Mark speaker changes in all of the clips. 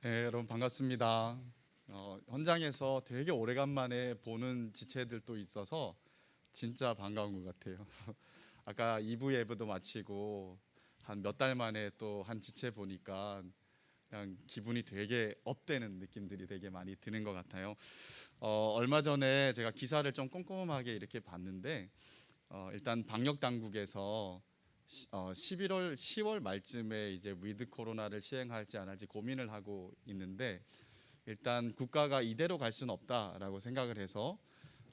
Speaker 1: 네, 여러분 반갑습니다. 현장에서 되게 오래간만에 보는 지체들도 있어서 진짜 반가운 것 같아요. 아까 2부 예배도 마치고 한 몇 달 만에 또 한 지체 보니까 그냥 기분이 되게 업되는 느낌들이 되게 많이 드는 것 같아요. 얼마 전에 제가 기사를 좀 꼼꼼하게 이렇게 봤는데 일단 방역 당국에서 11월, 10월 말쯤에 이제 위드 코로나를 시행할지 안 할지 고민을 하고 있는데 일단 국가가 이대로 갈 수는 없다라고 생각을 해서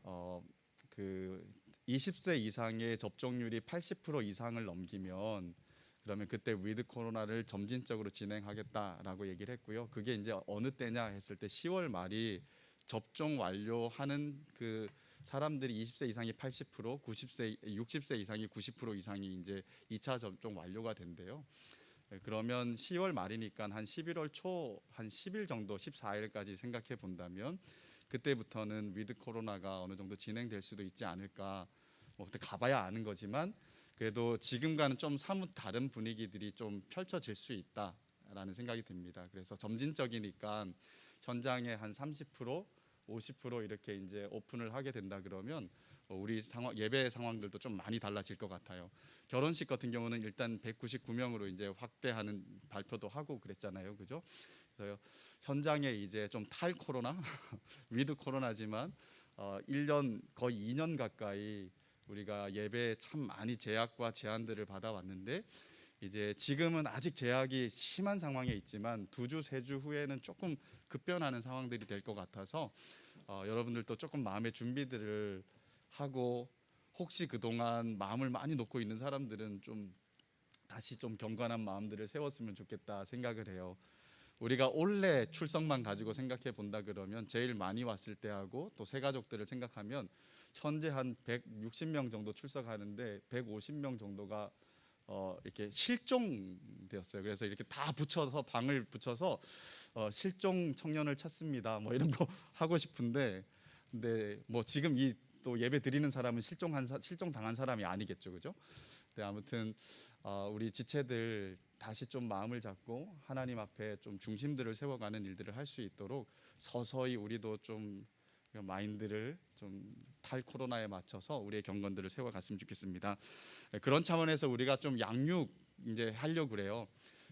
Speaker 1: 어, 그 20세 이상의 접종률이 80% 이상을 넘기면 그러면 그때 위드 코로나를 점진적으로 진행하겠다라고 얘기를 했고요. 그게 이제 어느 때냐 했을 때 10월 말이 접종 완료하는 그 사람들이 20세 이상이 80%, 90세, 60세 이상이 90% 이상이 이제 2차 접종 완료가 된대요. 그러면 10월 말이니까 한 11월 초 한 10일 정도 14일까지 생각해 본다면 그때부터는 위드 코로나가 어느 정도 진행될 수도 있지 않을까. 뭐 그때 가봐야 아는 거지만 그래도 지금과는 좀 사뭇 다른 분위기들이 좀 펼쳐질 수 있다라는 생각이 듭니다. 그래서 점진적이니까 현장에 한 30%, 50% 이렇게 이제 오픈을 하게 된다 그러면 우리 상황, 예배 상황들도 좀 많이 달라질 것 같아요. 결혼식 같은 경우는 일단 199명으로 이제 확대하는 발표도 하고 그랬잖아요, 그죠? 그래서 현장에 이제 좀 탈 코로나, 위드 코로나지만 1년 거의 2년 가까이 우리가 예배에 참 많이 제약과 제한들을 받아왔는데 이제 지금은 아직 제약이 심한 상황에 있지만 2주, 3주 후에는 조금 급변하는 상황들이 될 것 같아서 여러분들도 조금 마음의 준비들을 하고 혹시 그동안 마음을 많이 놓고 있는 사람들은 좀 다시 좀 경건한 마음들을 세웠으면 좋겠다 생각을 해요. 우리가 올해 출석만 가지고 생각해 본다 그러면 제일 많이 왔을 때하고 또 새 가족들을 생각하면 현재 한 160명 정도 출석하는데 150명 정도가 이렇게 실종되었어요. 그래서 이렇게 다 붙여서 방을 붙여서 실종 청년을 찾습니다. 뭐 이런 거 하고 싶은데 근데 뭐 지금 이 또 예배 드리는 사람은 실종 당한 사람이 아니겠죠, 그죠? 네, 아무튼 우리 지체들 다시 좀 마음을 잡고 하나님 앞에 좀 중심들을 세워가는 일들을 할 수 있도록 서서히 우리도 좀 마인드를 좀 탈 코로나에 맞춰서 우리의 경건들을 세워갔으면 좋겠습니다. 네, 그런 차원에서 우리가 좀 양육 이제 하려고 그래요.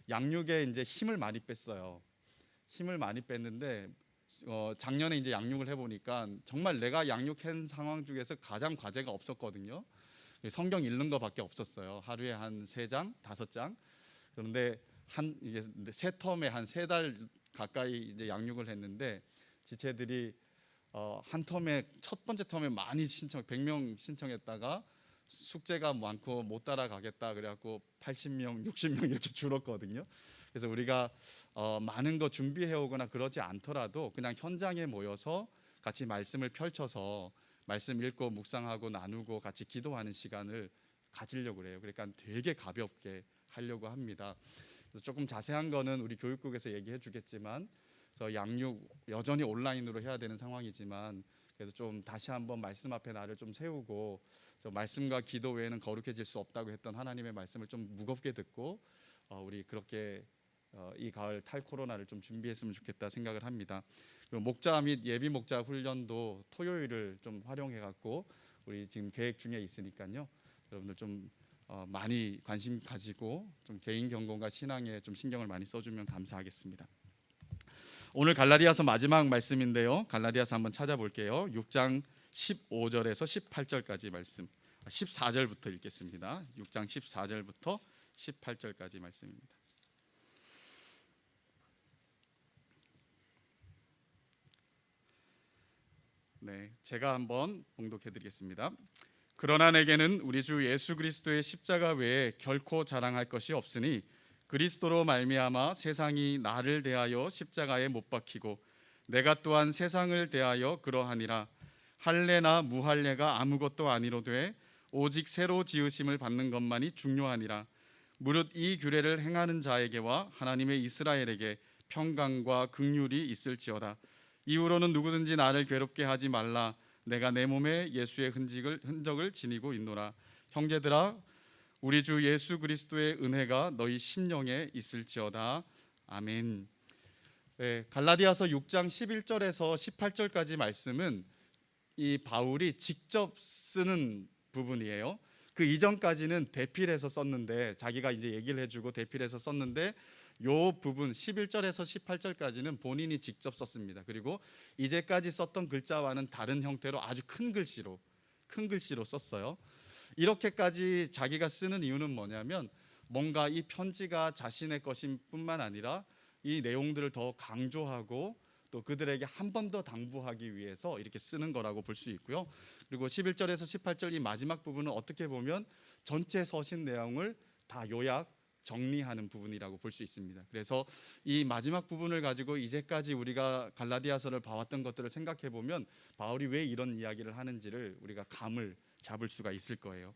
Speaker 1: 양육에 이제 힘을 많이 뺐어요. 힘을 많이 뺐는데 작년에 이제 양육을 해보니까 정말 내가 양육한 상황 중에서 가장 과제가 없었거든요. 성경 읽는 거밖에 없었어요. 하루에 한 3장, 5장. 그런데 이게 세 텀에 한 3달 가까이 이제 양육을 했는데 지체들이 한 텀에 첫 번째 텀에 많이 100명 신청했다가 숙제가 많고 못 따라가겠다 그래갖고 80명, 60명 이렇게 줄었거든요. 그래서 우리가 많은 거 준비해 오거나 그러지 않더라도 그냥 현장에 모여서 같이 말씀을 펼쳐서 말씀 읽고 묵상하고 나누고 같이 기도하는 시간을 가지려고 그래요. 그러니까 되게 가볍게 하려고 합니다. 그래서 조금 자세한 거는 우리 교육국에서 얘기해 주겠지만 그래서 양육 여전히 온라인으로 해야 되는 상황이지만 그래서 좀 다시 한번 말씀 앞에 나를 좀 세우고 말씀과 기도 외에는 거룩해질 수 없다고 했던 하나님의 말씀을 좀 무겁게 듣고 우리 그렇게 이 가을 탈 코로나를 좀 준비했으면 좋겠다 생각을 합니다. 그리고 목자 및 예비 목자 훈련도 토요일을 좀 활용해 갖고 우리 지금 계획 중에 있으니까요. 여러분들 좀 많이 관심 가지고 좀 개인 경건과 신앙에 좀 신경을 많이 써주면 감사하겠습니다. 오늘 갈라디아서 마지막 말씀인데요. 갈라디아서 한번 찾아볼게요. 6장 15절에서 18절까지 말씀. 14절부터 읽겠습니다. 6장 14절부터 18절까지 말씀입니다. 네, 제가 한번 봉독해 드리겠습니다. 그러나 내게는 우리 주 예수 그리스도의 십자가 외에 결코 자랑할 것이 없으니 그리스도로 말미암아 세상이 나를 대하여 십자가에 못 박히고 내가 또한 세상을 대하여 그러하니라. 할례나 무할례가 아무것도 아니로되 오직 새로 지으심을 받는 것만이 중요하니라. 무릇 이 규례를 행하는 자에게와 하나님의 이스라엘에게 평강과 긍휼이 있을지어다. 이후로는 누구든지 나를 괴롭게 하지 말라. 내가 내 몸에 예수의 흔적을 지니고 있노라. 형제들아, 우리 주 예수 그리스도의 은혜가 너희 심령에 있을지어다. 아멘. 갈라디아서 6장 11절에서 18절까지 말씀은 이 바울이 직접 쓰는 부분이에요. 그 이전까지는 대필해서 썼는데, 자기가 이제 얘기를 해주고 대필해서 썼는데, 요 부분 11절에서 18절까지는 본인이 직접 썼습니다. 그리고 이제까지 썼던 글자와는 다른 형태로 아주 큰 글씨로 썼어요. 이렇게까지 자기가 쓰는 이유는 뭐냐면, 뭔가 이 편지가 자신의 것인 뿐만 아니라 이 내용들을 더 강조하고 또 그들에게 한 번 더 당부하기 위해서 이렇게 쓰는 거라고 볼 수 있고요. 그리고 11절에서 18절 이 마지막 부분은 어떻게 보면 전체 서신 내용을 다 요약 정리하는 부분이라고 볼 수 있습니다. 그래서 이 마지막 부분을 가지고 이제까지 우리가 갈라디아서를 봐왔던 것들을 생각해 보면 바울이 왜 이런 이야기를 하는지를 우리가 감을 잡을 수가 있을 거예요.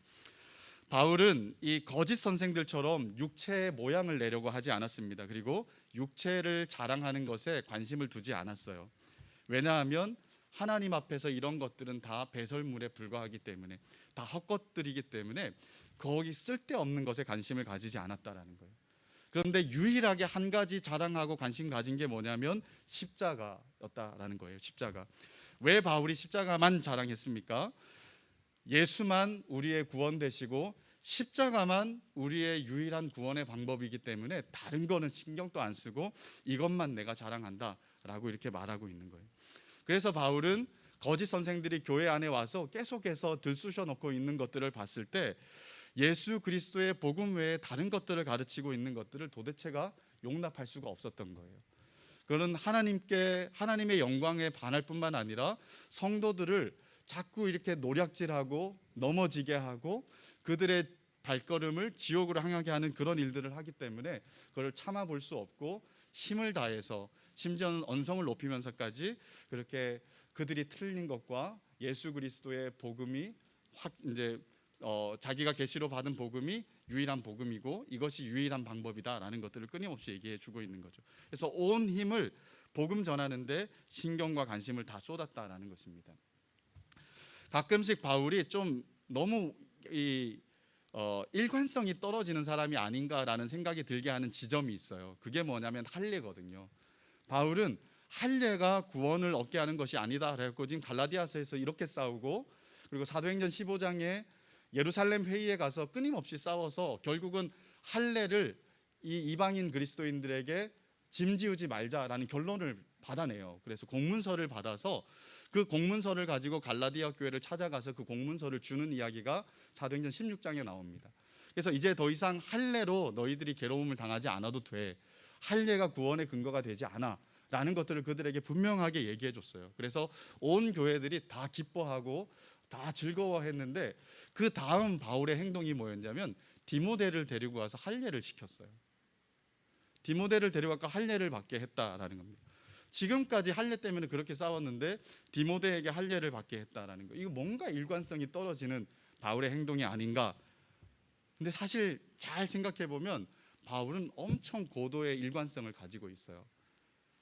Speaker 1: 바울은 이 거짓 선생들처럼 육체의 모양을 내려고 하지 않았습니다. 그리고 육체를 자랑하는 것에 관심을 두지 않았어요. 왜냐하면 하나님 앞에서 이런 것들은 다 배설물에 불과하기 때문에, 다 헛것들이기 때문에 거기 쓸데없는 것에 관심을 가지지 않았다라는 거예요. 그런데 유일하게 한 가지 자랑하고 관심 가진 게 뭐냐면 십자가였다라는 거예요. 십자가. 왜 바울이 십자가만 자랑했습니까? 예수만 우리의 구원 되시고 십자가만 우리의 유일한 구원의 방법이기 때문에 다른 거는 신경도 안 쓰고 이것만 내가 자랑한다라고 이렇게 말하고 있는 거예요. 그래서 바울은 거짓 선생들이 교회 안에 와서 계속해서 들쑤셔 놓고 있는 것들을 봤을 때 예수 그리스도의 복음 외에 다른 것들을 가르치고 있는 것들을 도대체가 용납할 수가 없었던 거예요. 그는 하나님의 영광에 반할 뿐만 아니라 성도들을 자꾸 이렇게 노략질하고 넘어지게 하고 그들의 발걸음을 지옥으로 향하게 하는 그런 일들을 하기 때문에 그걸 참아볼 수 없고 힘을 다해서 심지어는 언성을 높이면서까지 그렇게 그들이 틀린 것과 예수 그리스도의 복음이 자기가 계시로 받은 복음이 유일한 복음이고 이것이 유일한 방법이다라는 것들을 끊임없이 얘기해 주고 있는 거죠. 그래서 온 힘을 복음 전하는데 신경과 관심을 다 쏟았다라는 것입니다. 가끔씩 바울이 좀 너무 일관성이 떨어지는 사람이 아닌가라는 생각이 들게 하는 지점이 있어요. 그게 뭐냐면 할례거든요. 바울은 할례가 구원을 얻게 하는 것이 아니다 그래서 지금 갈라디아서에서 이렇게 싸우고, 그리고 사도행전 15장에 예루살렘 회의에 가서 끊임없이 싸워서 결국은 할례를 이 이방인 그리스도인들에게 짐지우지 말자라는 결론을 받아내요. 그래서 공문서를 받아서 그 공문서를 가지고 갈라디아 교회를 찾아가서 그 공문서를 주는 이야기가 사도행전 16장에 나옵니다. 그래서 이제 더 이상 할례로 너희들이 괴로움을 당하지 않아도 돼, 할례가 구원의 근거가 되지 않아 라는 것들을 그들에게 분명하게 얘기해 줬어요. 그래서 온 교회들이 다 기뻐하고 다 즐거워했는데 그 다음 바울의 행동이 뭐였냐면 디모데를 데리고 와서 할례를 시켰어요. 디모데를 데려가서 할례를 받게 했다라는 겁니다. 지금까지 할례 때문에 그렇게 싸웠는데 디모데에게 할례를 받게 했다라는 거, 이거 뭔가 일관성이 떨어지는 바울의 행동이 아닌가. 근데 사실 잘 생각해 보면 바울은 엄청 고도의 일관성을 가지고 있어요.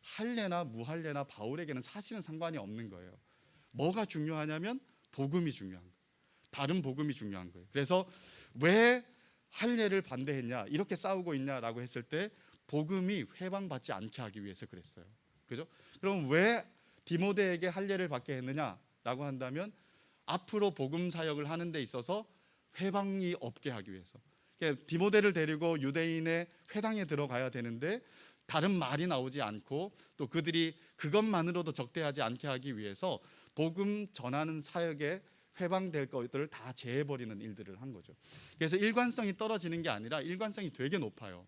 Speaker 1: 할례나 무할례나 바울에게는 사실은 상관이 없는 거예요. 뭐가 중요하냐면 복음이 중요한 거예요. 다른 복음이 중요한 거예요. 그래서 왜 할례를 반대했냐, 이렇게 싸우고 있냐라고 했을 때 복음이 회방받지 않게 하기 위해서 그랬어요. 그죠? 그럼 왜 디모데에게 할례를 받게 했느냐라고 한다면 앞으로 복음 사역을 하는 데 있어서 회방이 없게 하기 위해서. 그러니까 디모데를 데리고 유대인의 회당에 들어가야 되는데 다른 말이 나오지 않고 또 그들이 그것만으로도 적대하지 않게 하기 위해서 복음 전하는 사역에 회방될 것들을 다 제해버리는 일들을 한 거죠. 그래서 일관성이 떨어지는 게 아니라 일관성이 되게 높아요.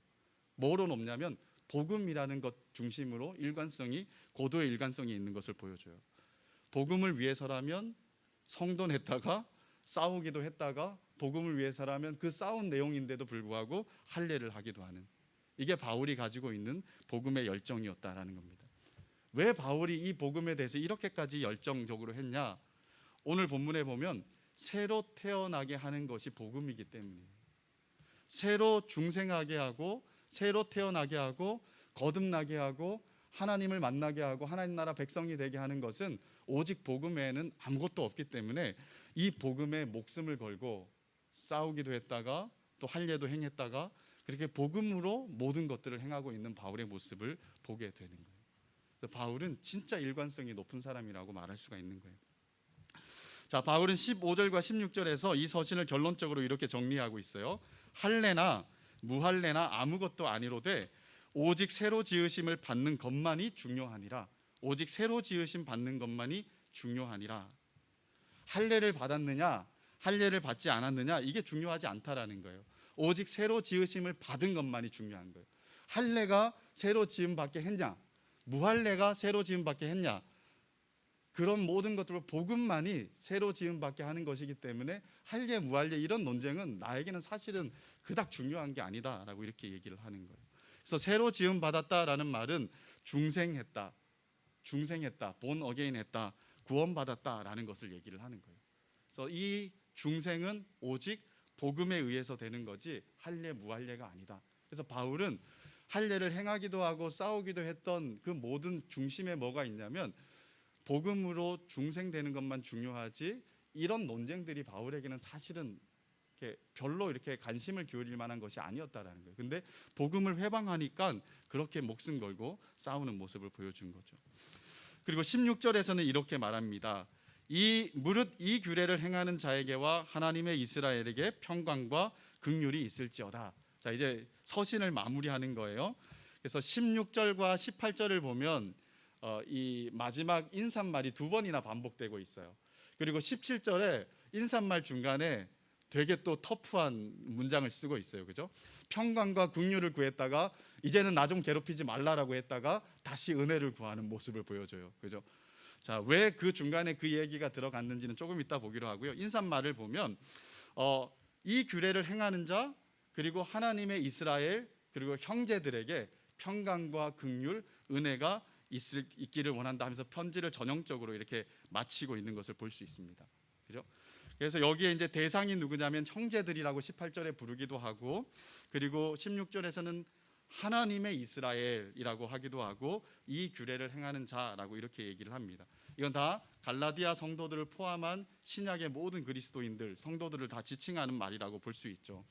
Speaker 1: 뭐로 높냐면 복음이라는 것 중심으로 고도의 일관성이 있는 것을 보여줘요. 복음을 위해서라면 성도 냈다가 싸우기도 했다가, 복음을 위해서라면 그 싸운 내용인데도 불구하고 할례를 하기도 하는, 이게 바울이 가지고 있는 복음의 열정이었다라는 겁니다. 왜 바울이 이 복음에 대해서 이렇게까지 열정적으로 했냐? 오늘 본문에 보면 새로 태어나게 하는 것이 복음이기 때문이에요. 새로 중생하게 하고 새로 태어나게 하고 거듭나게 하고 하나님을 만나게 하고 하나님 나라 백성이 되게 하는 것은 오직 복음 외에는 아무것도 없기 때문에 이 복음에 목숨을 걸고 싸우기도 했다가 또 할례도 행했다가 그렇게 복음으로 모든 것들을 행하고 있는 바울의 모습을 보게 되는 거예요. 바울은 진짜 일관성이 높은 사람이라고 말할 수가 있는 거예요. 자, 바울은 15절과 16절에서 이 서신을 결론적으로 이렇게 정리하고 있어요. 할례나 무할례나 아무것도 아니로되 오직 새로 지으심을 받는 것만이 중요하니라. 오직 새로 지으심 받는 것만이 중요하니라. 할례를 받았느냐 할례를 받지 않았느냐 이게 중요하지 않다라는 거예요. 오직 새로 지으심을 받은 것만이 중요한 거예요. 할례가 새로 지음 받게 했냐 무할례가 새로 지음 받게 했냐, 그런 모든 것들을 복음만이 새로 지음 받게 하는 것이기 때문에 할례 무할례 이런 논쟁은 나에게는 사실은 그닥 중요한 게 아니다라고 이렇게 얘기를 하는 거예요. 그래서 새로 지음 받았다라는 말은 중생했다, 본 어게인 했다, 구원받았다라는 것을 얘기를 하는 거예요. 그래서 이 중생은 오직 복음에 의해서 되는 거지 할례 무할례가 아니다. 그래서 바울은 할례를 행하기도 하고 싸우기도 했던 그 모든 중심에 뭐가 있냐면 복음으로 중생되는 것만 중요하지 이런 논쟁들이 바울에게는 사실은 별로 이렇게 관심을 기울일 만한 것이 아니었다라는 거예요. 근데 복음을 회방하니까 그렇게 목숨 걸고 싸우는 모습을 보여준 거죠. 그리고 16절에서는 이렇게 말합니다. 무릇 이 규례를 행하는 자에게와 하나님의 이스라엘에게 평강과 긍휼이 있을지어다. 자, 이제 서신을 마무리하는 거예요. 그래서 16절과 18절을 보면 이 마지막 인사말이 두 번이나 반복되고 있어요. 그리고 17절에 인사말 중간에 되게 또 터프한 문장을 쓰고 있어요. 그죠? 평강과 긍휼을 구했다가 이제는 나 좀 괴롭히지 말라라고 했다가 다시 은혜를 구하는 모습을 보여줘요. 그죠? 자, 왜 그 중간에 그 얘기가 들어갔는지는 조금 이따 보기로 하고요. 인사말을 보면 이 규례를 행하는 자 그리고 하나님의 이스라엘 그리고 형제들에게 평강과 긍휼, 은혜가 있기를 원한다 하면서 편지를 전형적으로 이렇게 마치고 있는 것을 볼 수 있습니다. 그죠? 그래서 여기에 이제 대상이 누구냐면 형제들이라고 18절에 부르기도 하고 그리고 16절에서는 하나님의 이스라엘이라고 하기도 하고 이 규례를 행하는 자라고 이렇게 얘기를 합니다. 이건 다 갈라디아 성도들을 포함한 신약의 모든 그리스도인들, 성도들을 다 지칭하는 말이라고 볼 수 있죠.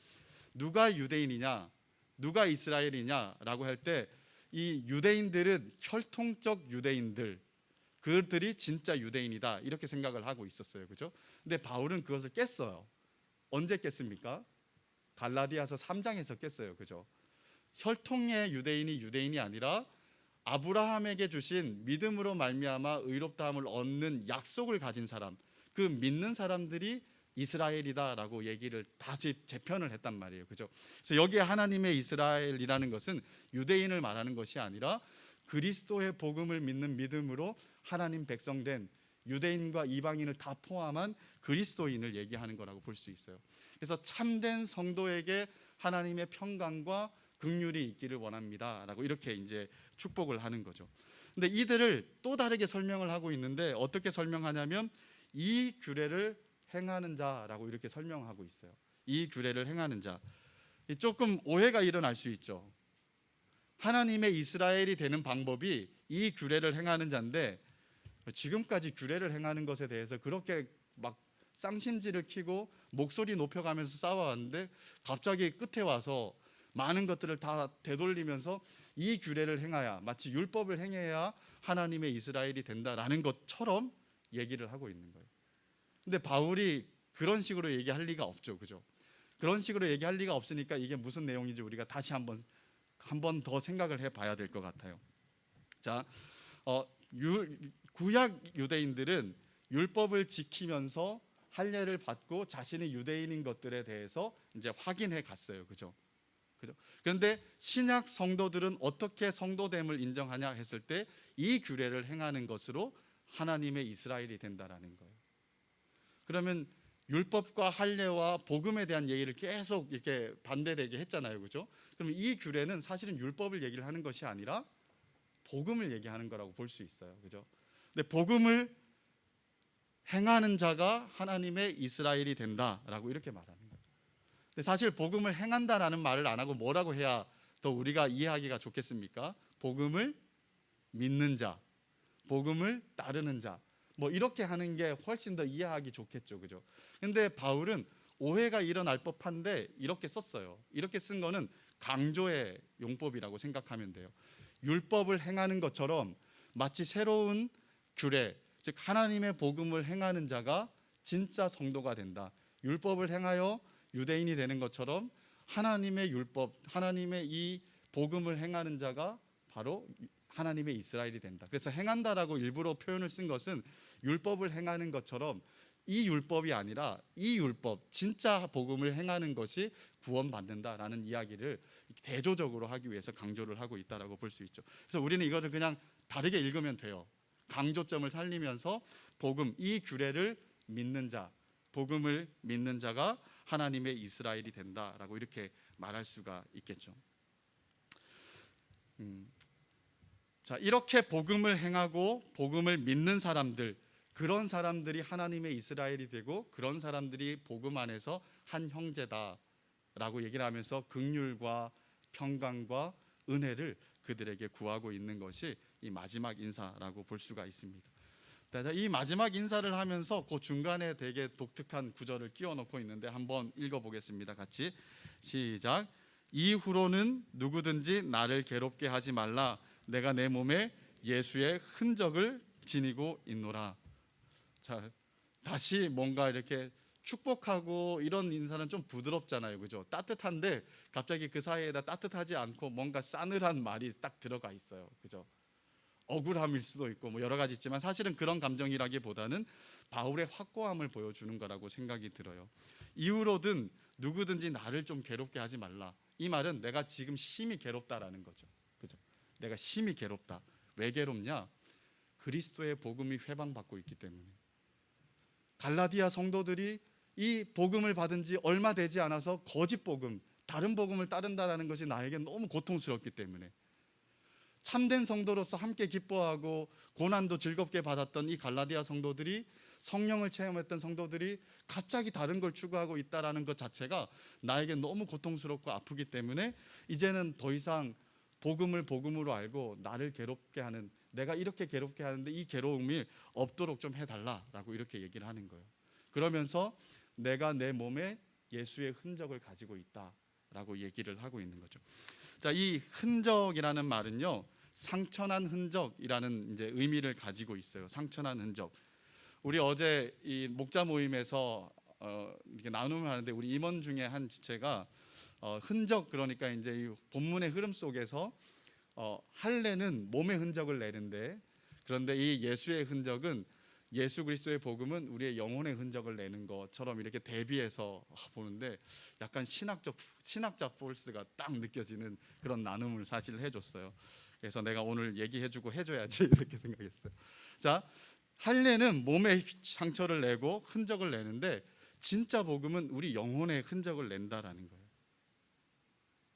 Speaker 1: 누가 유대인이냐, 누가 이스라엘이냐라고 할 때 이 유대인들은 혈통적 유대인들, 그들이 진짜 유대인이다 이렇게 생각을 하고 있었어요. 그죠? 근데 바울은 그것을 깼어요. 언제 깼습니까? 갈라디아서 3장에서 깼어요. 그죠? 혈통의 유대인이 아니라 아브라함에게 주신 믿음으로 말미암아 의롭다함을 얻는 약속을 가진 사람, 그 믿는 사람들이 이스라엘이다라고 얘기를 다시 재편을 했단 말이에요. 그죠? 그래서 여기에 하나님의 이스라엘이라는 것은 유대인을 말하는 것이 아니라 그리스도의 복음을 믿는 믿음으로 하나님 백성된 유대인과 이방인을 다 포함한 그리스도인을 얘기하는 거라고 볼 수 있어요. 그래서 참된 성도에게 하나님의 평강과 긍휼이 있기를 원합니다라고 이렇게 이제 축복을 하는 거죠. 근데 이들을 또 다르게 설명을 하고 있는데 어떻게 설명하냐면 이 규례를 행하는 자라고 이렇게 설명하고 있어요. 이 규례를 행하는 자. 조금 오해가 일어날 수 있죠. 하나님의 이스라엘이 되는 방법이 이 규례를 행하는 자인데 지금까지 규례를 행하는 것에 대해서 그렇게 막 쌍심지를 키고 목소리 높여가면서 싸워왔는데 갑자기 끝에 와서 많은 것들을 다 되돌리면서 이 규례를 행해야, 마치 율법을 행해야 하나님의 이스라엘이 된다라는 것처럼 얘기를 하고 있는 거예요. 근데 바울이 그런 식으로 얘기할 리가 없죠. 그죠? 그런 식으로 얘기할 리가 없으니까 이게 무슨 내용인지 우리가 다시 한 번 더 생각을 해봐야 될 것 같아요. 자, 구약 유대인들은 율법을 지키면서 할례를 받고 자신이 유대인인 것들에 대해서 이제 확인해 갔어요. 그죠? 그런데 신약 성도들은 어떻게 성도됨을 인정하냐 했을 때 이 규례를 행하는 것으로 하나님의 이스라엘이 된다라는 거예요. 그러면 율법과 할례와 복음에 대한 얘기를 계속 이렇게 반대되게 했잖아요. 그죠? 그럼 이 규례는 사실은 율법을 얘기를 하는 것이 아니라 복음을 얘기하는 거라고 볼 수 있어요. 그죠? 근데 복음을 행하는 자가 하나님의 이스라엘이 된다라고 이렇게 말하는 거죠. 근데 사실 복음을 행한다라는 말을 안 하고 뭐라고 해야 더 우리가 이해하기가 좋겠습니까? 복음을 믿는 자, 복음을 따르는 자, 뭐 이렇게 하는 게 훨씬 더 이해하기 좋겠죠. 그죠? 근데 바울은 오해가 일어날 법한데 이렇게 썼어요. 이렇게 쓴 거는 강조의 용법이라고 생각하면 돼요. 율법을 행하는 것처럼 마치 새로운 규례, 즉 하나님의 복음을 행하는 자가 진짜 성도가 된다. 율법을 행하여 유대인이 되는 것처럼 하나님의 율법, 하나님의 이 복음을 행하는 자가 바로 하나님의 이스라엘이 된다. 그래서 행한다라고 일부러 표현을 쓴 것은 율법을 행하는 것처럼 이 율법이 아니라 이 율법, 진짜 복음을 행하는 것이 구원받는다라는 이야기를 대조적으로 하기 위해서 강조를 하고 있다라고 볼 수 있죠. 그래서 우리는 이거를 그냥 다르게 읽으면 돼요. 강조점을 살리면서 복음, 이 규례를 믿는 자, 복음을 믿는 자가 하나님의 이스라엘이 된다라고 이렇게 말할 수가 있겠죠. 자, 이렇게 복음을 행하고 복음을 믿는 사람들, 그런 사람들이 하나님의 이스라엘이 되고 그런 사람들이 복음 안에서 한 형제다라고 얘기를 하면서 긍휼과 평강과 은혜를 그들에게 구하고 있는 것이 이 마지막 인사라고 볼 수가 있습니다. 이 마지막 인사를 하면서 그 중간에 되게 독특한 구절을 끼워 넣고 있는데 한번 읽어보겠습니다. 같이 시작. 이후로는 누구든지 나를 괴롭게 하지 말라. 내가 내 몸에 예수의 흔적을 지니고 있노라. 자, 다시 뭔가 이렇게 축복하고 이런 인사는 좀 부드럽잖아요, 그죠? 따뜻한데 갑자기 그 사이에다 따뜻하지 않고 뭔가 싸늘한 말이 딱 들어가 있어요, 그죠? 억울함일 수도 있고 뭐 여러 가지 있지만 사실은 그런 감정이라기보다는 바울의 확고함을 보여주는 거라고 생각이 들어요. 이후로든 누구든지 나를 좀 괴롭게 하지 말라. 이 말은 내가 지금 심히 괴롭다라는 거죠, 그죠? 내가 심히 괴롭다. 왜 괴롭냐? 그리스도의 복음이 회방받고 있기 때문에. 갈라디아 성도들이 이 복음을 받은 지 얼마 되지 않아서 거짓 복음, 다른 복음을 따른다라는 것이 나에게 너무 고통스럽기 때문에 참된 성도로서 함께 기뻐하고 고난도 즐겁게 받았던 이 갈라디아 성도들이, 성령을 체험했던 성도들이 갑자기 다른 걸 추구하고 있다라는 것 자체가 나에게 너무 고통스럽고 아프기 때문에 이제는 더 이상 복음을 복음으로 알고 나를 괴롭게 하는, 내가 이렇게 괴롭게 하는데 이 괴로움이 없도록 좀 해달라라고 이렇게 얘기를 하는 거예요. 그러면서 내가 내 몸에 예수의 흔적을 가지고 있다라고 얘기를 하고 있는 거죠. 자, 이 흔적이라는 말은요, 상처난 흔적이라는 이제 의미를 가지고 있어요. 상처난 흔적. 우리 어제 이 목자 모임에서 이렇게 나눔을 하는데 우리 임원 중에 한 지체가 흔적, 그러니까 이제 이 본문의 흐름 속에서 할례는 몸의 흔적을 내는데, 그런데 이 예수의 흔적은, 예수 그리스도의 복음은 우리의 영혼의 흔적을 내는 것처럼 이렇게 대비해서 보는데 약간 신학자 포스가 딱 느껴지는 그런 나눔을 사실 해줬어요. 그래서 내가 오늘 얘기해주고 해줘야지 이렇게 생각했어요. 자, 할례는 몸의 상처를 내고 흔적을 내는데 진짜 복음은 우리 영혼의 흔적을 낸다라는 거예요.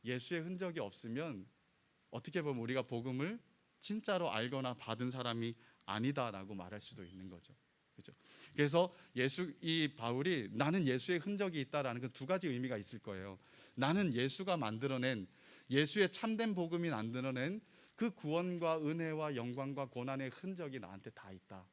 Speaker 1: 예수의 흔적이 없으면 어떻게 보면 우리가 복음을 진짜로 알거나 받은 사람이 아니다라고 말할 수도 있는 거죠. 그렇죠? 그래서 이 바울이 나는 예수의 흔적이 있다라는 그 두 가지 의미가 있을 거예요. 나는 예수가 만들어낸, 예수의 참된 복음이 만들어낸 그 구원과 은혜와 영광과 고난의 흔적이 나한테 다 있다.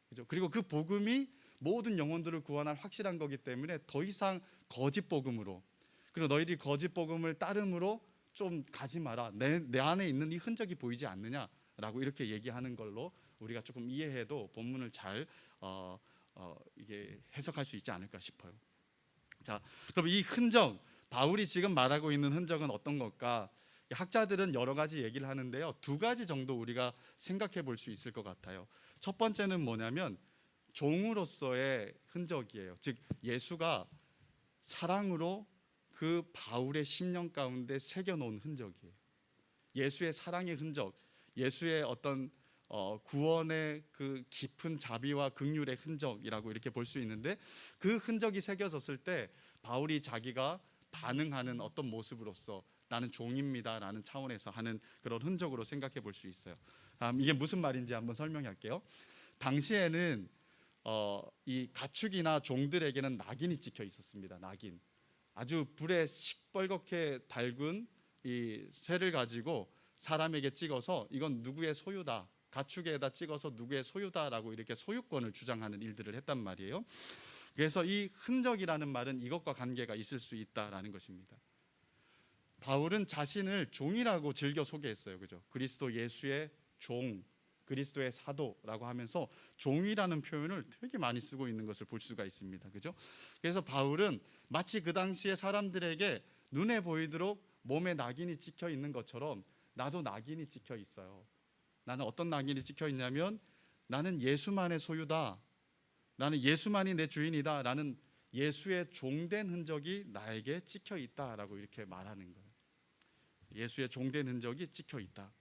Speaker 1: 그렇죠? 그리고 그 복음이 모든 영혼들을 구원할 확실한 거기 때문에 더 이상 거짓 복음으로, 그리고 너희들이 거짓 복음을 따름으로 좀 가지 마라. 내 안에 있는 이 흔적이 보이지 않느냐라고 이렇게 얘기하는 걸로 우리가 조금 이해해도 본문을 잘 이게 해석할 수 있지 않을까 싶어요. 자, 그럼 이 흔적, 바울이 지금 말하고 있는 흔적은 어떤 걸까? 학자들은 여러 가지 얘기를 하는데요, 두 가지 정도 우리가 생각해 볼 수 있을 것 같아요. 첫 번째는 뭐냐면 종으로서의 흔적이에요. 즉 예수가 사랑으로 그 바울의 심령 가운데 새겨놓은 흔적이에요. 예수의 사랑의 흔적, 예수의 어떤 구원의 그 깊은 자비와 긍휼의 흔적이라고 이렇게 볼 수 있는데, 그 흔적이 새겨졌을 때 바울이 자기가 반응하는 어떤 모습으로서 나는 종입니다 라는 차원에서 하는 그런 흔적으로 생각해 볼 수 있어요. 이게 무슨 말인지 한번 설명할게요. 당시에는 이 가축이나 종들에게는 낙인이 찍혀 있었습니다. 낙인. 아주 불에 시뻘겋게 달군 이 쇠를 가지고 사람에게 찍어서 이건 누구의 소유다, 가축에다 찍어서 누구의 소유다라고 이렇게 소유권을 주장하는 일들을 했단 말이에요. 그래서 이 흔적이라는 말은 이것과 관계가 있을 수 있다라는 것입니다. 바울은 자신을 종이라고 즐겨 소개했어요. 그죠? 그리스도 예수의 종, 그리스도의 사도라고 하면서 종이라는 표현을 되게 많이 쓰고 있는 것을 볼 수가 있습니다. 그죠? 그래서 바울은 마치 그 당시에 사람들에게 눈에 보이도록 몸에 낙인이 찍혀 있는 것처럼 나도 낙인이 찍혀 있어요. 나는 어떤 낙인이 찍혀 있냐면 나는 예수만의 소유다. 나는 예수만이 내 주인이다. 라는 예수의 종된 흔적이 나에게 찍혀 있다라고 이렇게 말하는 거예요. 예수의 종된 흔적이 찍혀 있다.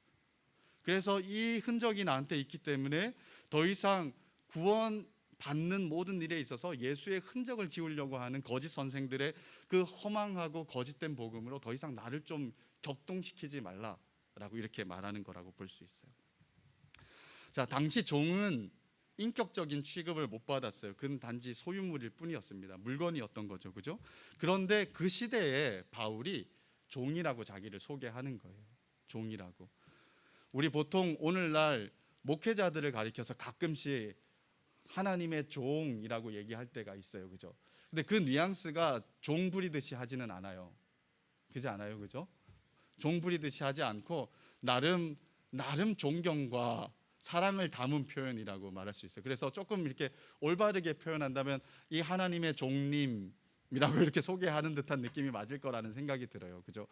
Speaker 1: 그래서 이 흔적이 나한테 있기 때문에 더 이상 구원 받는 모든 일에 있어서 예수의 흔적을 지우려고 하는 거짓 선생들의 그 허망하고 거짓된 복음으로 더 이상 나를 좀 격동시키지 말라라고 이렇게 말하는 거라고 볼 수 있어요. 자, 당시 종은 인격적인 취급을 못 받았어요. 그는 단지 소유물일 뿐이었습니다. 물건이었던 거죠, 그죠? 그런데 그 시대에 바울이 종이라고 자기를 소개하는 거예요. 종이라고. 우리 보통 오늘날 목회자들을 가리켜서 가끔씩 하나님의 종이라고 얘기할 때가 있어요, 그죠? 근데 그 뉘앙스가 종 부리듯이 하지는 않아요. 그렇지 않아요, 그죠? 종 부리듯이 하지 않고 나름 존경과 사랑을 담은 표현이라고 말할 수 있어요. 그래서 조금 이렇게 올바르게 표현한다면 이 하나님의 종님이라고 이렇게 소개하는 듯한 느낌이 맞을 거라는 생각이 들어요, 그죠?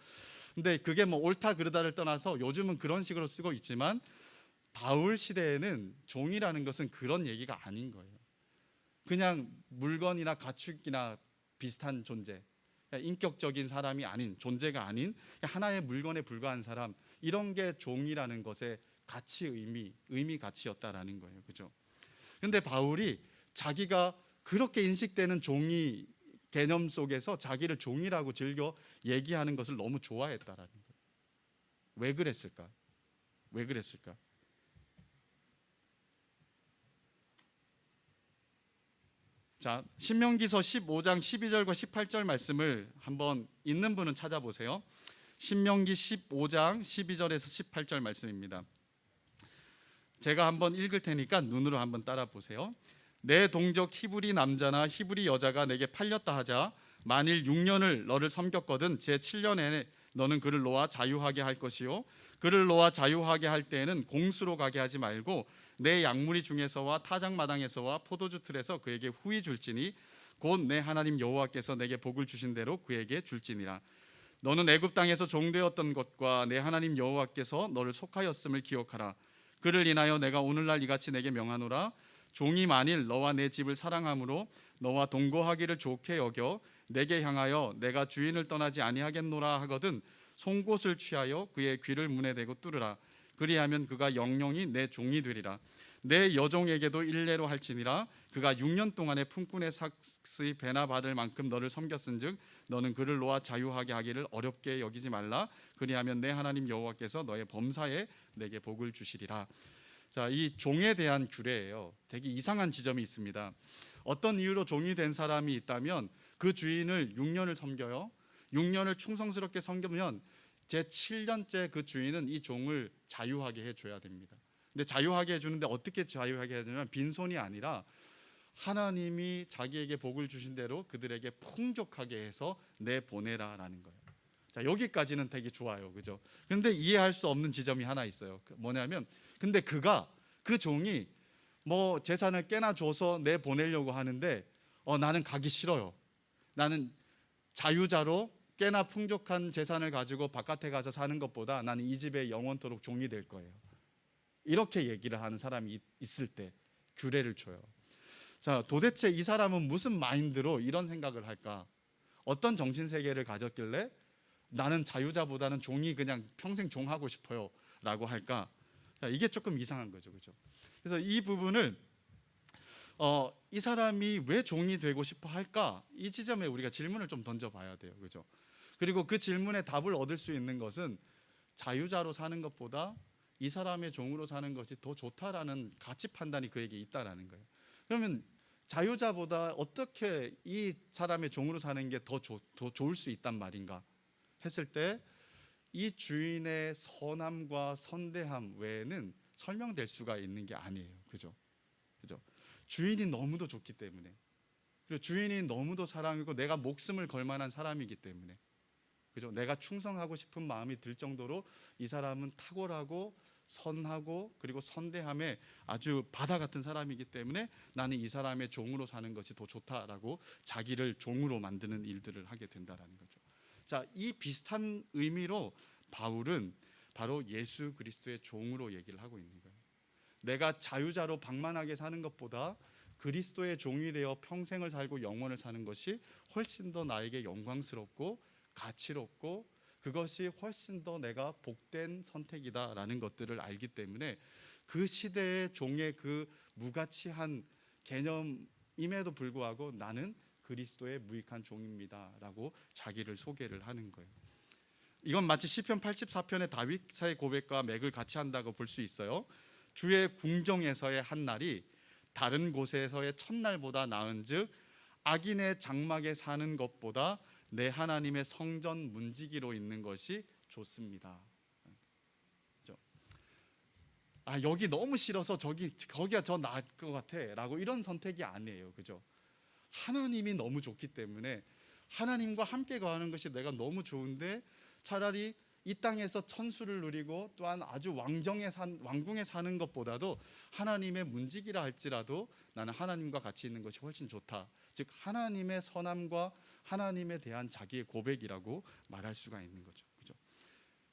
Speaker 1: 근데 그게 뭐 옳다 그르다를 떠나서 요즘은 그런 식으로 쓰고 있지만 바울 시대에는 종이라는 것은 그런 얘기가 아닌 거예요. 그냥 물건이나 가축이나 비슷한 존재, 인격적인 사람이 아닌, 존재가 아닌 하나의 물건에 불과한 사람, 이런 게 종이라는 것의 가치, 의미 가치였다라는 거예요, 그죠? 그런데 바울이 자기가 그렇게 인식되는 종이 개념 속에서 자기를 종이라고 즐겨 얘기하는 것을 너무 좋아했다라는 거예요. 왜 그랬을까? 왜 그랬을까? 자, 신명기서 15장 12절과 18절 말씀을 한번 있는 분은 찾아보세요. 신명기 15장 12절에서 18절 말씀입니다. 제가 한번 읽을 테니까 눈으로 한번 따라 보세요. 내 동족 히브리 남자나 히브리 여자가 내게 팔렸다 하자 만일 6년을 너를 섬겼거든 제 7년에 너는 그를 놓아 자유하게 할 것이요 그를 놓아 자유하게 할 때에는 공수로 가게 하지 말고 내 양무리 중에서와 타작마당에서와 포도주 틀에서 그에게 후히 줄지니 곧 내 하나님 여호와께서 내게 복을 주신 대로 그에게 줄지니라. 너는 애굽 땅에서 종되었던 것과 내 하나님 여호와께서 너를 속하였음을 기억하라. 그를 인하여 내가 오늘날 이같이 내게 명하노라. 종이 만일 너와 내 집을 사랑함으로 너와 동거하기를 좋게 여겨 내게 향하여 내가 주인을 떠나지 아니하겠노라 하거든 송곳을 취하여 그의 귀를 문에 대고 뚫으라. 그리하면 그가 영영이 내 종이 되리라. 내 여종에게도 일례로 할지니라. 그가 6년 동안의 품꾼의 삭의 배나 받을 만큼 너를 섬겼은즉 너는 그를 놓아 자유하게 하기를 어렵게 여기지 말라. 그리하면 내 하나님 여호와께서 너의 범사에 내게 복을 주시리라. 자, 이 종에 대한 규례예요. 되게 이상한 지점이 있습니다. 어떤 이유로 종이 된 사람이 있다면 그 주인을 6년을 섬겨요. 6년을 충성스럽게 섬기면 제 7년째 그 주인은 이 종을 자유하게 해줘야 됩니다. 근데 자유하게 해주는데 어떻게 자유하게 해주냐면 빈손이 아니라 하나님이 자기에게 복을 주신 대로 그들에게 풍족하게 해서 내보내라라는 거예요. 자, 여기까지는 되게 좋아요, 그죠? 그런데 이해할 수 없는 지점이 하나 있어요. 뭐냐면 근데 그 종이 뭐 재산을 깨나 줘서 내보내려고 하는데 나는 가기 싫어요. 나는 자유자로 꽤나 풍족한 재산을 가지고 바깥에 가서 사는 것보다 나는 이 집에 영원토록 종이 될 거예요. 이렇게 얘기를 하는 사람이 있을 때 규례를 줘요. 자, 도대체 이 사람은 무슨 마인드로 이런 생각을 할까? 어떤 정신세계를 가졌길래 나는 자유자보다는 종이 그냥 평생 종하고 싶어요 라고 할까? 자, 이게 조금 이상한 거죠, 그죠? 그래서 이 부분을 이 사람이 왜 종이 되고 싶어 할까? 이 지점에 우리가 질문을 좀 던져봐야 돼요, 그죠? 그리고 그 질문에 답을 얻을 수 있는 것은 자유자로 사는 것보다 이 사람의 종으로 사는 것이 더 좋다라는 가치 판단이 그에게 있다라는 거예요. 그러면 자유자보다 어떻게 이 사람의 종으로 사는 게 더 좋을 수 있단 말인가 했을 때 이 주인의 선함과 선대함 외에는 설명될 수가 있는 게 아니에요, 그죠? 그죠? 주인이 너무도 좋기 때문에, 그리고 주인이 너무도 사랑이고 내가 목숨을 걸 만한 사람이기 때문에, 그죠? 내가 충성하고 싶은 마음이 들 정도로 이 사람은 탁월하고 선하고 그리고 선대함에 아주 바다 같은 사람이기 때문에 나는 이 사람의 종으로 사는 것이 더 좋다라고 자기를 종으로 만드는 일들을 하게 된다라는 거죠. 자, 이 비슷한 의미로 바울은 바로 예수 그리스도의 종으로 얘기를 하고 있는 거예요. 내가 자유자로 방만하게 사는 것보다 그리스도의 종이 되어 평생을 살고 영원을 사는 것이 훨씬 더 나에게 영광스럽고 가치롭고 그것이 훨씬 더 내가 복된 선택이다라는 것들을 알기 때문에 그 시대의 종의 그 무가치한 개념임에도 불구하고 나는 그리스도의 무익한 종입니다라고 자기를 소개를 하는 거예요. 이건 마치 시편 84편의 다윗의 고백과 맥을 같이 한다고 볼 수 있어요. 주의 궁정에서의 한 날이 다른 곳에서의 첫날보다 나은즉 악인의 장막에 사는 것보다 내 하나님의 성전 문지기로 있는 것이 좋습니다. 그렇죠? 여기 너무 싫어서 거기가 더 나을 것 같아라고 이런 선택이 아니에요. 그죠? 하나님이 너무 좋기 때문에 하나님과 함께 거하는 것이 내가 너무 좋은데 차라리 이 땅에서 천수를 누리고 또한 아주 왕궁에 사는 것보다도 하나님의 문지기라 할지라도 나는 하나님과 같이 있는 것이 훨씬 좋다. 즉 하나님의 선함과 하나님에 대한 자기의 고백이라고 말할 수가 있는 거죠. 그죠?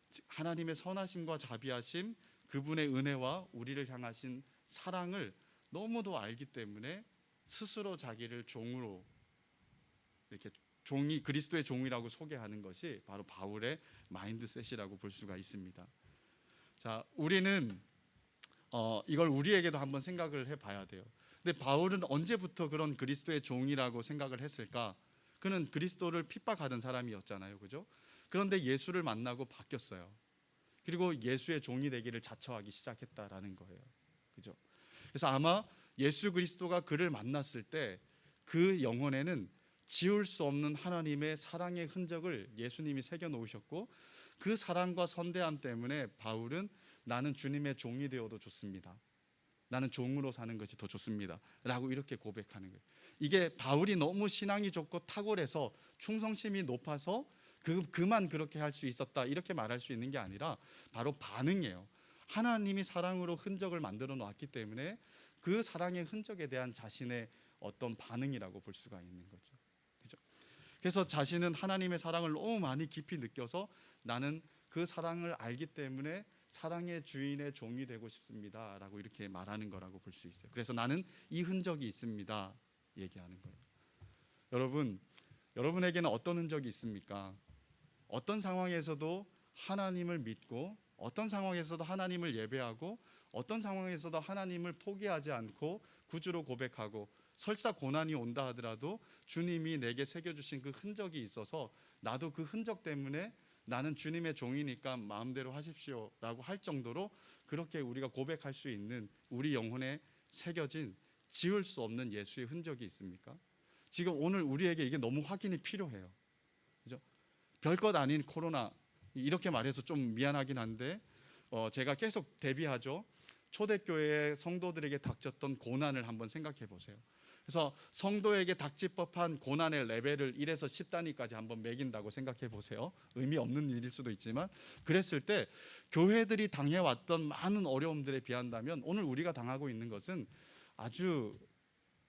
Speaker 1: 즉 하나님의 선하심과 자비하심, 그분의 은혜와 우리를 향하신 사랑을 너무도 알기 때문에 스스로 자기를 종으로 이렇게 그리스도의 종이라고 소개하는 것이 바로 바울의 마인드셋이라고 볼 수가 있습니다. 자, 우리는 이걸 우리에게도 한번 생각을 해봐야 돼요. 근데 바울은 언제부터 그런 그리스도의 종이라고 생각을 했을까? 그는 그리스도를 핍박하던 사람이었잖아요, 그죠? 그런데 예수를 만나고 바뀌었어요. 그리고 예수의 종이 되기를 자처하기 시작했다라는 거예요, 그죠? 그래서 아마 예수 그리스도가 그를 만났을 때 그 영혼에는 지울 수 없는 하나님의 사랑의 흔적을 예수님이 새겨 놓으셨고 그 사랑과 선대함 때문에 바울은 나는 주님의 종이 되어도 좋습니다. 나는 종으로 사는 것이 더 좋습니다. 라고 이렇게 고백하는 거예요. 이게 바울이 너무 신앙이 좋고 탁월해서 충성심이 높아서 그만 그렇게 할 수 있었다 이렇게 말할 수 있는 게 아니라 바로 반응이에요. 하나님이 사랑으로 흔적을 만들어 놓았기 때문에 그 사랑의 흔적에 대한 자신의 어떤 반응이라고 볼 수가 있는 거죠. 그죠? 그래서 자신은 하나님의 사랑을 너무 많이 깊이 느껴서 나는 그 사랑을 알기 때문에 사랑의 주인의 종이 되고 싶습니다 라고 이렇게 말하는 거라고 볼 수 있어요. 그래서 나는 이 흔적이 있습니다 얘기하는 거예요. 여러분에게는 어떤 흔적이 있습니까? 어떤 상황에서도 하나님을 믿고 어떤 상황에서도 하나님을 예배하고 어떤 상황에서도 하나님을 포기하지 않고 구주로 고백하고 설사 고난이 온다 하더라도 주님이 내게 새겨주신 그 흔적이 있어서 나도 그 흔적 때문에 나는 주님의 종이니까 마음대로 하십시오 라고 할 정도로 그렇게 우리가 고백할 수 있는 우리 영혼에 새겨진 지울 수 없는 예수의 흔적이 있습니까? 지금 오늘 우리에게 이게 너무 확인이 필요해요. 그죠? 별것 아닌 코로나 이렇게 말해서 좀 미안하긴 한데 제가 계속 대비하죠. 초대교회 성도들에게 닥쳤던 고난을 한번 생각해 보세요. 그래서 성도에게 닥칠 법한 고난의 레벨을 1에서 10단위까지 한번 매긴다고 생각해 보세요. 의미 없는 일일 수도 있지만 그랬을 때 교회들이 당해왔던 많은 어려움들에 비한다면 오늘 우리가 당하고 있는 것은 아주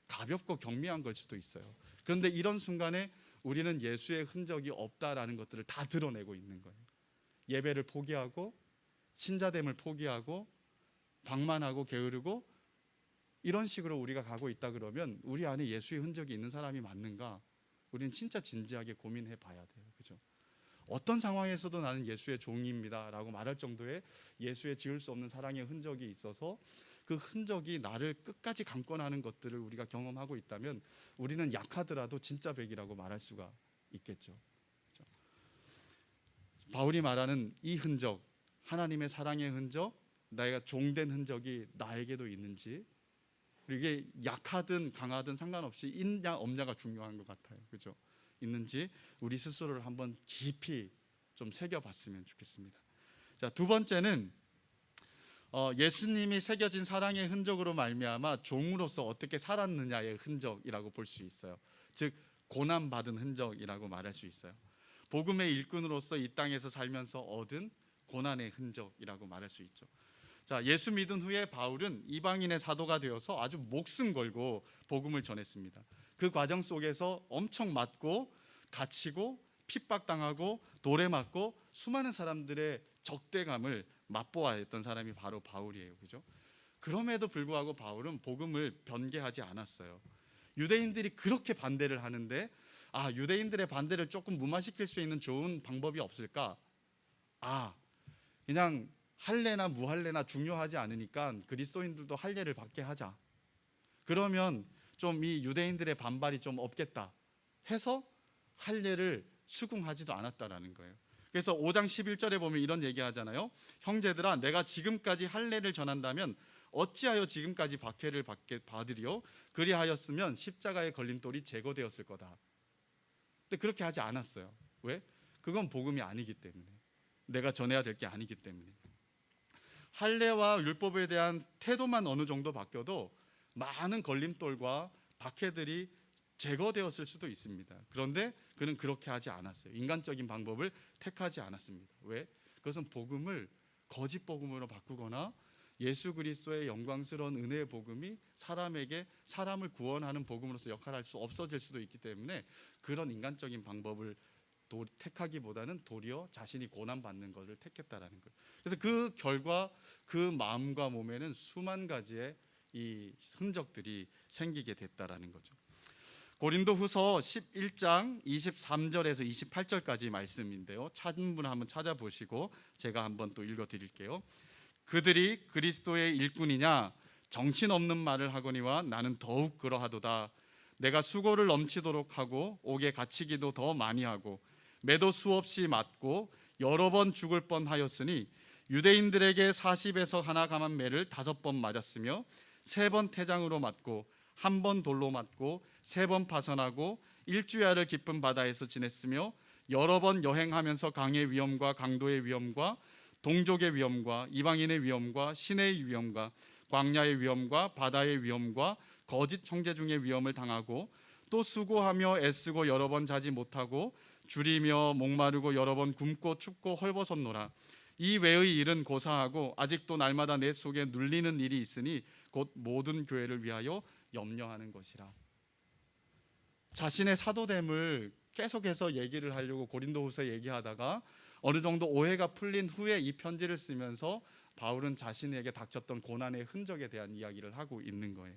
Speaker 1: 가볍고 경미한 걸 수도 있어요. 그런데 이런 순간에 우리는 예수의 흔적이 없다라는 것들을 다 드러내고 있는 거예요. 예배를 포기하고 신자됨을 포기하고 방만하고 게으르고 이런 식으로 우리가 가고 있다 그러면 우리 안에 예수의 흔적이 있는 사람이 맞는가? 우리는 진짜 진지하게 고민해 봐야 돼요. 그죠? 어떤 상황에서도 나는 예수의 종입니다 라고 말할 정도의 예수의 지울 수 없는 사랑의 흔적이 있어서 그 흔적이 나를 끝까지 강권하는 것들을 우리가 경험하고 있다면 우리는 약하더라도 진짜 백이라고 말할 수가 있겠죠. 그죠? 바울이 말하는 이 흔적, 하나님의 사랑의 흔적, 내가 종된 흔적이 나에게도 있는지, 이게 약하든 강하든 상관없이 있냐 없냐가 중요한 것 같아요. 그죠? 있는지 우리 스스로를 한번 깊이 좀 새겨봤으면 좋겠습니다. 자, 두 번째는 예수님이 새겨진 사랑의 흔적으로 말미암아 종으로서 어떻게 살았느냐의 흔적이라고 볼 수 있어요. 즉 고난받은 흔적이라고 말할 수 있어요. 복음의 일꾼으로서 이 땅에서 살면서 얻은 고난의 흔적이라고 말할 수 있죠. 자, 예수 믿은 후에 바울은 이방인의 사도가 되어서 아주 목숨 걸고 복음을 전했습니다. 그 과정 속에서 엄청 맞고 갇히고 핍박당하고 돌에 맞고 수많은 사람들의 적대감을 맛보아야 했던 사람이 바로 바울이에요. 그죠? 그럼에도 불구하고 바울은 복음을 변개하지 않았어요. 유대인들이 그렇게 반대를 하는데 유대인들의 반대를 조금 무마시킬 수 있는 좋은 방법이 없을까? 그냥 할례나 무할례나 중요하지 않으니까 그리스도인들도 할례를 받게 하자. 그러면 좀 이 유대인들의 반발이 좀 없겠다 해서 할례를 수긍하지도 않았다라는 거예요. 그래서 5장 11절에 보면 이런 얘기하잖아요. 형제들아, 내가 지금까지 할례를 전한다면 어찌하여 지금까지 박해를 받으리요? 그리하였으면 십자가에 걸린 돌이 제거되었을 거다. 근데 그렇게 하지 않았어요. 왜? 그건 복음이 아니기 때문에, 내가 전해야 될 게 아니기 때문에. 할례와 율법에 대한 태도만 어느 정도 바뀌어도 많은 걸림돌과 박해들이 제거되었을 수도 있습니다. 그런데 그는 그렇게 하지 않았어요. 인간적인 방법을 택하지 않았습니다. 왜? 그것은 복음을 거짓 복음으로 바꾸거나 예수 그리스도의 영광스러운 은혜의 복음이 사람에게 사람을 구원하는 복음으로서 역할할 수 없어질 수도 있기 때문에 그런 인간적인 방법을 택하기보다는 도리어 자신이 고난받는 것을 택했다라는 거예요. 그래서 그 결과 그 마음과 몸에는 수만 가지의 이 흔적들이 생기게 됐다라는 거죠. 고린도후서 11장 23절에서 28절까지 말씀인데요. 찾은 분 한번 찾아보시고 제가 한번 또 읽어드릴게요. 그들이 그리스도의 일꾼이냐 정신없는 말을 하거니와 나는 더욱 그러하도다. 내가 수고를 넘치도록 하고 옥에 갇히기도 더 많이 하고 매도 수없이 맞고 여러 번 죽을 뻔하였으니 유대인들에게 40에서 하나 감한 매를 5번 맞았으며 3번 태장으로 맞고 1번 돌로 맞고 3번 파선하고 일주야를 깊은 바다에서 지냈으며 여러 번 여행하면서 강의 위험과 강도의 위험과 동족의 위험과 이방인의 위험과 신의 위험과 광야의 위험과 바다의 위험과 거짓 형제 중의 위험을 당하고 또 수고하며 애쓰고 여러 번 자지 못하고 줄이며 목마르고 여러 번 굶고 춥고 헐벗었노라. 이 외의 일은 고사하고 아직도 날마다 내 속에 눌리는 일이 있으니 곧 모든 교회를 위하여 염려하는 것이라. 자신의 사도됨을 계속해서 얘기를 하려고 고린도후서 얘기하다가 어느 정도 오해가 풀린 후에 이 편지를 쓰면서 바울은 자신에게 닥쳤던 고난의 흔적에 대한 이야기를 하고 있는 거예요.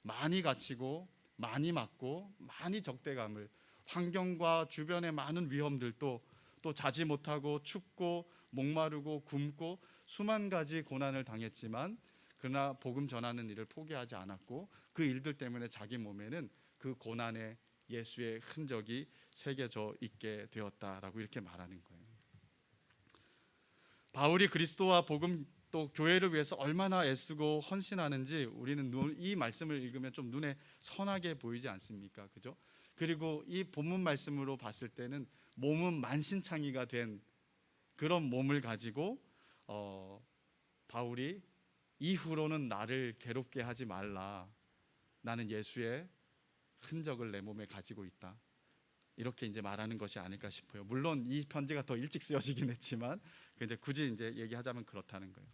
Speaker 1: 많이 갇히고 많이 맞고 많이 적대감을, 환경과 주변의 많은 위험들도 또 자지 못하고 춥고 목마르고 굶고 수만 가지 고난을 당했지만 그러나 복음 전하는 일을 포기하지 않았고 그 일들 때문에 자기 몸에는 그 고난의 예수의 흔적이 새겨져 있게 되었다라고 이렇게 말하는 거예요. 바울이 그리스도와 복음 또 교회를 위해서 얼마나 애쓰고 헌신하는지 우리는 이 말씀을 읽으면 좀 눈에 선하게 보이지 않습니까? 그죠? 그리고 이 본문 말씀으로 봤을 때는 몸은 만신창이가 된 그런 몸을 가지고 바울이 이후로는 나를 괴롭게 하지 말라. 나는 예수의 흔적을 내 몸에 가지고 있다. 이렇게 이제 말하는 것이 아닐까 싶어요. 물론 이 편지가 더 일찍 쓰여지긴 했지만 이제 굳이 이제 얘기하자면 그렇다는 거예요.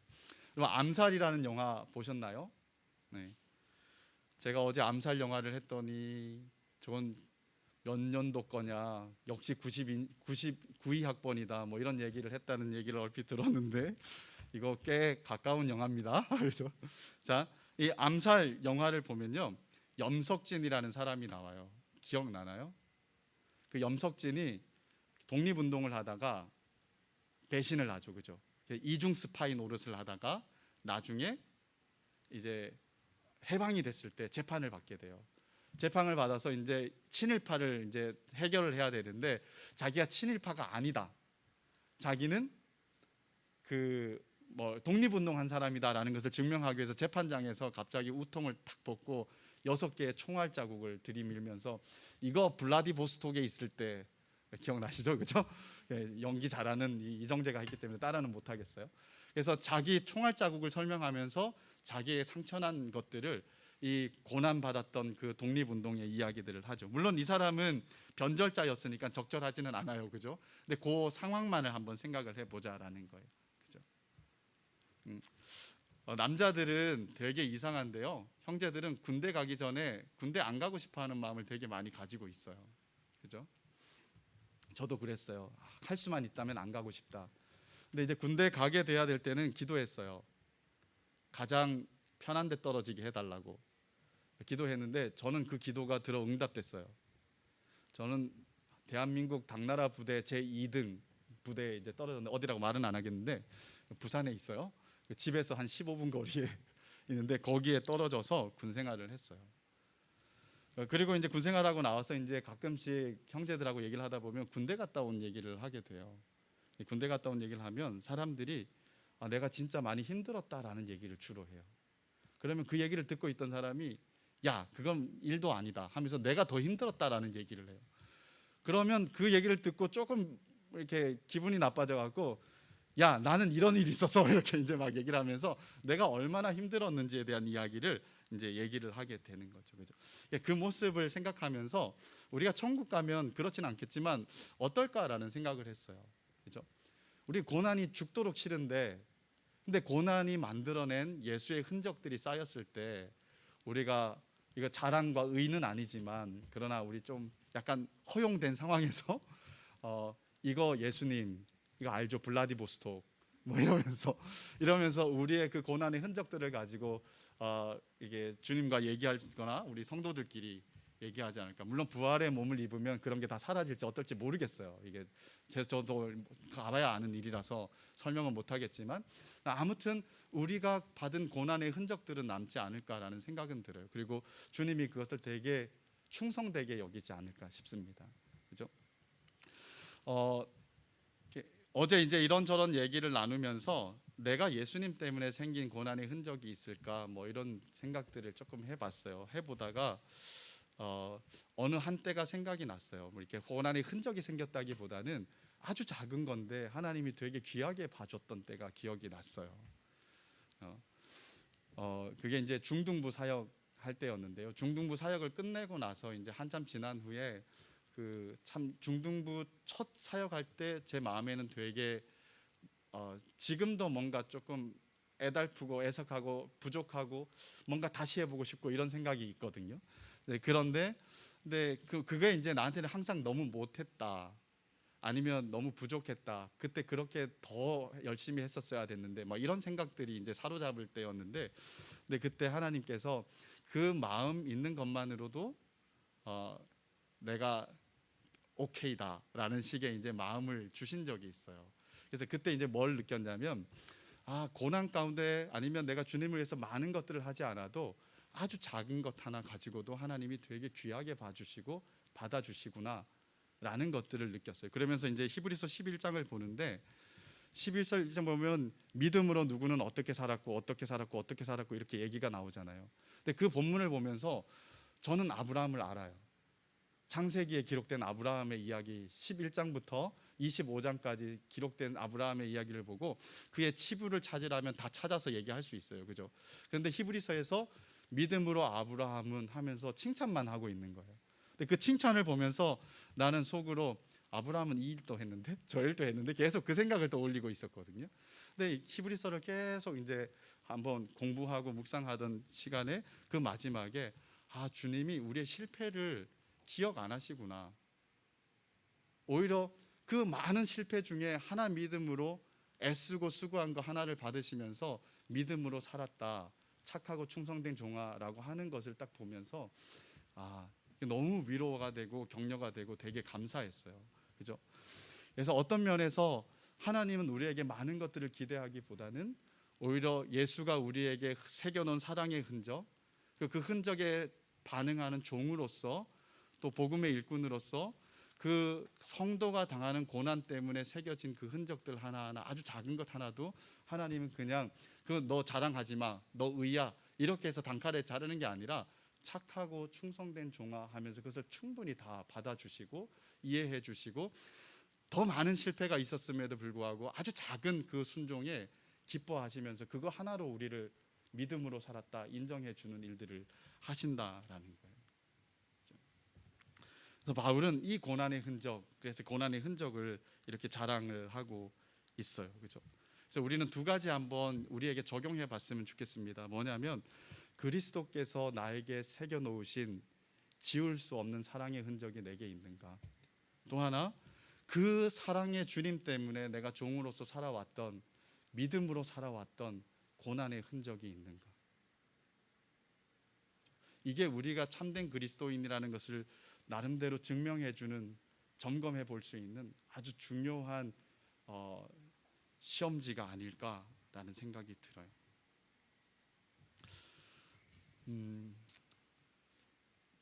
Speaker 1: 그럼 암살이라는 영화 보셨나요? 네. 제가 어제 암살 영화를 했더니 저건 몇 년도 거냐, 역시 99학번이다 뭐 이런 얘기를 했다는 얘기를 얼핏 들었는데 이거 꽤 가까운 영화입니다. 그래서 자, 이 암살 영화를 보면요, 염석진이라는 사람이 나와요. 기억나나요? 그 염석진이 독립운동을 하다가 배신을 하죠, 그죠? 이중 스파이 노릇을 하다가 나중에 이제 해방이 됐을 때 재판을 받게 돼요. 재판을 받아서 이제 친일파를 이제 해결을 해야 되는데 자기가 친일파가 아니다. 자기는 독립운동한 사람이다라는 것을 증명하기 위해서 재판장에서 갑자기 우통을 탁 벗고 6개의 총알 자국을 들이밀면서 이거 블라디보스톡에 있을 때 기억나시죠? 그죠? 연기 잘하는 이정재가 했기 때문에 따라는 못하겠어요. 그래서 자기 총알 자국을 설명하면서 자기의 상처난 것들을 이 고난받았던 그 독립운동의 이야기들을 하죠. 물론 이 사람은 변절자였으니까 적절하지는 않아요. 그죠? 근데 그 상황만을 한번 생각을 해보자라는 거예요. 그죠? 음, 남자들은 되게 이상한데요. 형제들은 군대 가기 전에 군대 안 가고 싶어하는 마음을 되게 많이 가지고 있어요. 그죠? 저도 그랬어요. 할 수만 있다면 안 가고 싶다. 근데 이제 군대 가게 돼야 될 때는 기도했어요. 가장 편한 데 떨어지게 해달라고 기도했는데 저는 그 기도가 들어 응답됐어요. 저는 대한민국 당나라 부대 제2등 부대에 이제 떨어졌는데 어디라고 말은 안 하겠는데 부산에 있어요. 집에서 한 15분 거리에 있는데 거기에 떨어져서 군 생활을 했어요. 그리고 이제 군 생활하고 나와서 이제 가끔씩 형제들하고 얘기를 하다 보면 군대 갔다 온 얘기를 하게 돼요. 군대 갔다 온 얘기를 하면 사람들이 내가 진짜 많이 힘들었다라는 얘기를 주로 해요. 그러면 그 얘기를 듣고 있던 사람이 야, 그건 일도 아니다 하면서 내가 더 힘들었다라는 얘기를 해요. 그러면 그 얘기를 듣고 조금 이렇게 기분이 나빠져 갖고 야, 나는 이런 일이 있어서 이렇게 이제 막 얘기를 하면서 내가 얼마나 힘들었는지에 대한 이야기를 이제 얘기를 하게 되는 거죠. 그죠? 그 모습을 생각하면서 우리가 천국 가면 그렇진 않겠지만 어떨까라는 생각을 했어요. 그죠? 우리 고난이 죽도록 싫은데 근데 고난이 만들어낸 예수의 흔적들이 쌓였을 때 우리가 이거 자랑과 의는 아니지만 그러나 우리 좀 약간 허용된 상황에서 이거 예수님 이거 알죠? 블라디보스톡 뭐 이러면서 우리의 그 고난의 흔적들을 가지고 이게 주님과 얘기하거나 우리 성도들끼리 얘기하지 않을까. 물론 부활의 몸을 입으면 그런 게 다 사라질지 어떨지 모르겠어요. 이게 저도 가봐야 아는 일이라서 설명은 못하겠지만 아무튼 우리가 받은 고난의 흔적들은 남지 않을까라는 생각은 들어요. 그리고 주님이 그것을 되게 충성되게 여기지 않을까 싶습니다. 그죠? 어제 이제 이런저런 얘기를 나누면서 내가 예수님 때문에 생긴 고난의 흔적이 있을까 뭐 이런 생각들을 조금 해봤어요. 해보다가 어느 한때가 생각이 났어요. 뭐 이렇게 고난의 흔적이 생겼다기보다는 아주 작은 건데 하나님이 되게 귀하게 봐줬던 때가 기억이 났어요. 그게 이제 중등부 사역 할 때였는데요. 중등부 사역을 끝내고 나서 이제 한참 지난 후에 그 참 중등부 첫 사역할 때 제 마음에는 되게 지금도 뭔가 조금 애달프고 애석하고 부족하고 뭔가 다시 해보고 싶고 이런 생각이 있거든요. 네, 그런데 그게 이제 나한테는 항상 너무 못했다 아니면 너무 부족했다 그때 그렇게 더 열심히 했었어야 됐는데 막 이런 생각들이 이제 사로잡을 때였는데 근데 그때 하나님께서 그 마음 있는 것만으로도 내가 오케이다라는 식의 이제 마음을 주신 적이 있어요. 그래서 그때 이제 뭘 느꼈냐면 고난 가운데 아니면 내가 주님을 위해서 많은 것들을 하지 않아도 아주 작은 것 하나 가지고도 하나님이 되게 귀하게 봐주시고 받아주시구나 라는 것들을 느꼈어요. 그러면서 이제 히브리서 11장을 보는데 11장 보면 믿음으로 누구는 어떻게 살았고 어떻게 살았고 어떻게 살았고 이렇게 얘기가 나오잖아요. 근데 그 본문을 보면서 저는 아브라함을 알아요. 창세기에 기록된 아브라함의 이야기 11장부터 25장까지 기록된 아브라함의 이야기를 보고 그의 치부를 찾으라면 다 찾아서 얘기할 수 있어요. 그죠? 그런데 히브리서에서 믿음으로 아브라함은 하면서 칭찬만 하고 있는 거예요. 근데 그 칭찬을 보면서 나는 속으로 아브라함은 이 일도 했는데 저 일도 했는데 계속 그 생각을 떠올리고 있었거든요. 근데 히브리서를 계속 이제 한번 공부하고 묵상하던 시간에 그 마지막에 주님이 우리의 실패를 기억 안 하시구나. 오히려 그 많은 실패 중에 하나 믿음으로 애쓰고 수고한 거 하나를 받으시면서 믿음으로 살았다. 착하고 충성된 종아라고 하는 것을 딱 보면서 너무 위로가 되고 격려가 되고 되게 감사했어요. 그죠? 그래서 어떤 면에서 하나님은 우리에게 많은 것들을 기대하기보다는 오히려 예수가 우리에게 새겨놓은 사랑의 흔적, 그 흔적에 반응하는 종으로서 또 복음의 일꾼으로서 그 성도가 당하는 고난 때문에 새겨진 그 흔적들 하나하나 아주 작은 것 하나도 하나님은 그냥 너 자랑하지 마, 너 의야 이렇게 해서 단칼에 자르는 게 아니라 착하고 충성된 종아 하면서 그것을 충분히 다 받아주시고 이해해 주시고 더 많은 실패가 있었음에도 불구하고 아주 작은 그 순종에 기뻐하시면서 그거 하나로 우리를 믿음으로 살았다 인정해 주는 일들을 하신다라는 거예요. 그래서 바울은 이 고난의 흔적, 그래서 고난의 흔적을 이렇게 자랑을 하고 있어요. 그죠? 그래서 우리는 두 가지 한번 우리에게 적용해 봤으면 좋겠습니다. 뭐냐면 그리스도께서 나에게 새겨 놓으신 지울 수 없는 사랑의 흔적이 내게 있는가? 또 하나, 그 사랑의 주님 때문에 내가 종으로서 살아왔던, 믿음으로 살아왔던 고난의 흔적이 있는가? 이게 우리가 참된 그리스도인이라는 것을 나름대로 증명해 주는, 점검해 볼 수 있는 아주 중요한 시험지가 아닐까라는 생각이 들어요.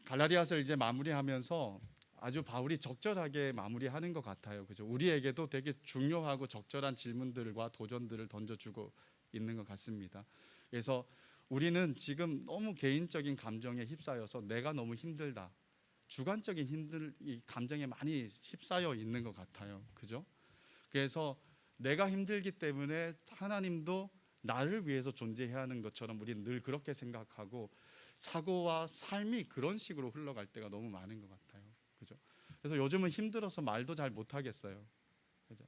Speaker 1: 갈라디아서를 이제 마무리하면서 아주 바울이 적절하게 마무리하는 것 같아요. 그죠? 우리에게도 되게 중요하고 적절한 질문들과 도전들을 던져주고 있는 것 같습니다. 그래서 우리는 지금 너무 개인적인 감정에 휩싸여서 내가 너무 힘들다, 주관적인 이 감정에 많이 휩싸여 있는 것 같아요. 그죠? 그래서 내가 힘들기 때문에 하나님도 나를 위해서 존재해야 하는 것처럼 우리는 늘 그렇게 생각하고 사고와 삶이 그런 식으로 흘러갈 때가 너무 많은 것 같아요. 그죠? 그래서 요즘은 힘들어서 말도 잘 못하겠어요. 그죠?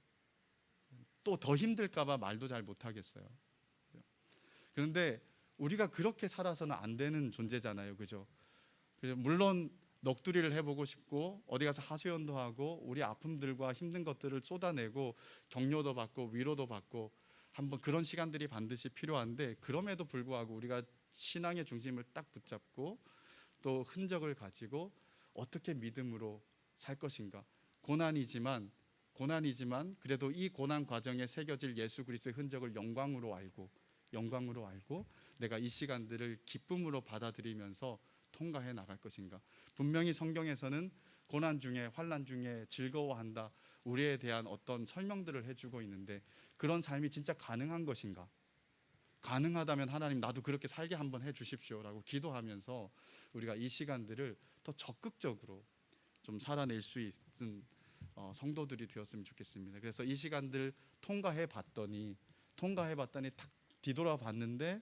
Speaker 1: 또 더 힘들까봐 말도 잘 못하겠어요. 그죠? 그런데 우리가 그렇게 살아서는 안 되는 존재잖아요. 그죠? 물론 넋두리를 해보고 싶고 어디 가서 하소연도 하고 우리 아픔들과 힘든 것들을 쏟아내고 격려도 받고 위로도 받고 한번 그런 시간들이 반드시 필요한데, 그럼에도 불구하고 우리가 신앙의 중심을 딱 붙잡고 또 흔적을 가지고 어떻게 믿음으로 살 것인가. 고난이지만 그래도 이 고난 과정에 새겨질 예수 그리스도의 흔적을 영광으로 알고 내가 이 시간들을 기쁨으로 받아들이면서 통과해 나갈 것인가. 분명히 성경에서는 고난 중에, 환난 중에 즐거워한다, 우리에 대한 어떤 설명들을 해주고 있는데 그런 삶이 진짜 가능한 것인가? 가능하다면 하나님 나도 그렇게 살게 한번 해주십시오라고 기도하면서 우리가 이 시간들을 더 적극적으로 좀 살아낼 수 있는 성도들이 되었으면 좋겠습니다. 그래서 이 시간들 통과해 봤더니 딱 뒤돌아봤는데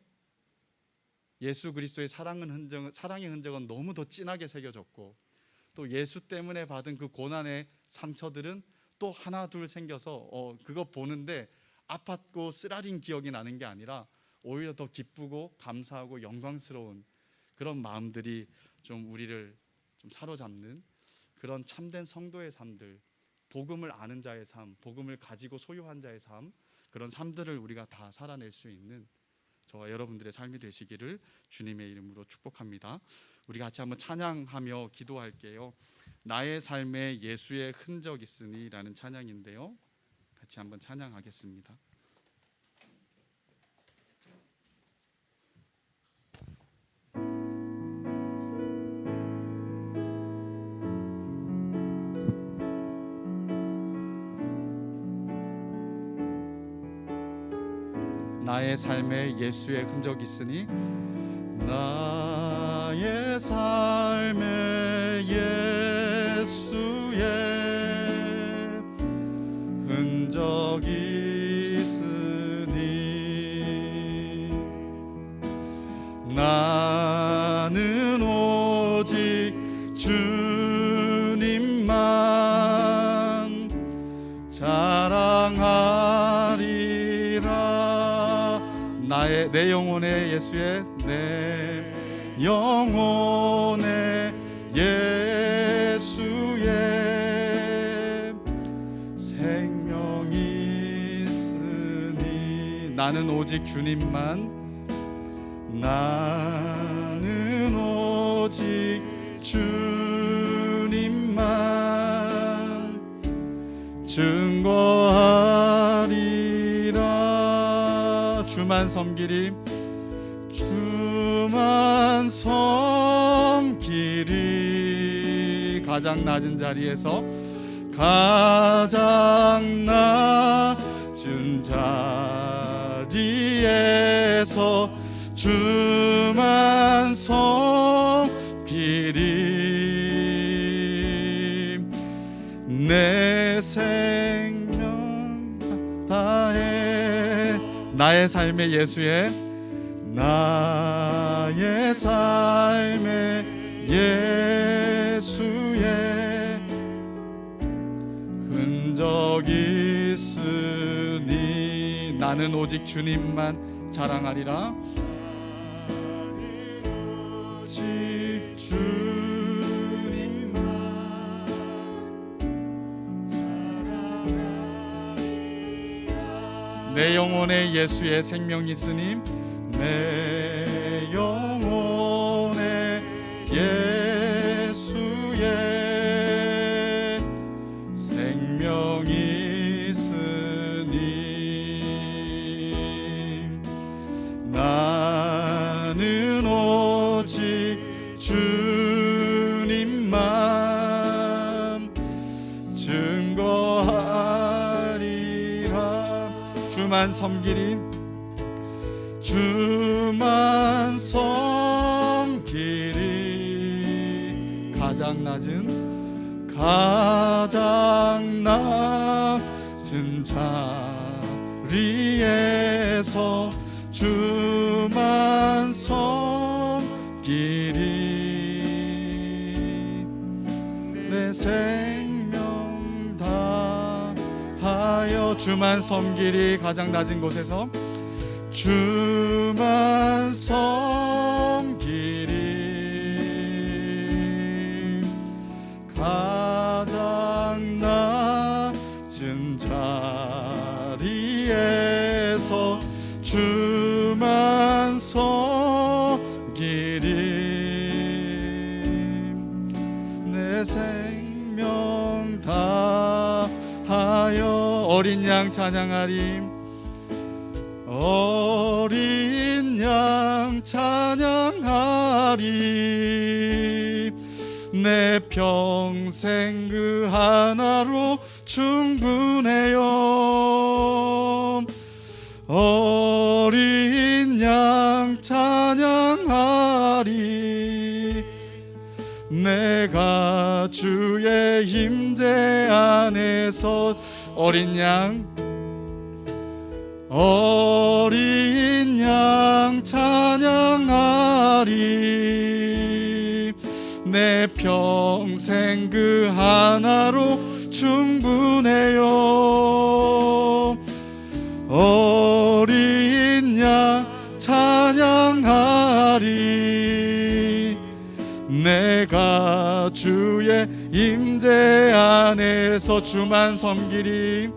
Speaker 1: 예수 그리스도의 사랑의 흔적은 너무 더 진하게 새겨졌고, 또 예수 때문에 받은 그 고난의 상처들은 또 하나 둘 생겨서 그거 보는데 아팠고 쓰라린 기억이 나는 게 아니라 오히려 더 기쁘고 감사하고 영광스러운 그런 마음들이 좀 우리를 좀 사로잡는 그런 참된 성도의 삶들, 복음을 아는 자의 삶, 복음을 가지고 소유한 자의 삶, 그런 삶들을 우리가 다 살아낼 수 있는 저와 여러분들의 삶이 되시기를 주님의 이름으로 축복합니다. 우리 같이 한번 찬양하며 기도할게요. 나의 삶에 예수의 흔적 있으니 라는 찬양인데요, 같이 한번 찬양하겠습니다. 나의 삶에 예수의 흔적이 있으니, 나의 삶에 예수의 흔적이 있으니 나는 오직 주님만 자랑하리라. 내 영혼의 예수의, 내 영혼의 예수의 생명이 있으니 나는 오직 주님만, 나는 오직 주님만 증거하리라. 주만 섬기리, 주만 섬기리. 가장 낮은 자리에서, 가장 낮은 자리에서 주만 섬기리. 내 생명 다해. 나의 삶의 예수의, 나의 삶의 예수의 흔적이 있으니 나는 오직 주님만 자랑하리라. 오직 주님만 자랑하리라. 내 영혼에 예수의 생명이 있으니 내 영혼에 예수의 생명이 있으니 나는 오직 주님만 증거하리라. 주만 섬기리 주만 섬기리. 가장 낮은 자리에서 주만 섬기리. 내 생명 다하여 주만 섬기리. 가장 낮은 곳에서 주만 섬기리. 가장 낮은 자리에서 주만 섬기리. 내 생명 다하여 어린 양 찬양하리. 어린 양 찬양하리. 내 평생 그 하나로 충분해요. 어린 양 찬양하리. 내가 주의 임재 안에서 어린 양 찬양하리. 내 평생 그 하나로 충분해요. 어린 양 찬양하리. 내가 주의 임재 안에서 주만 섬기리.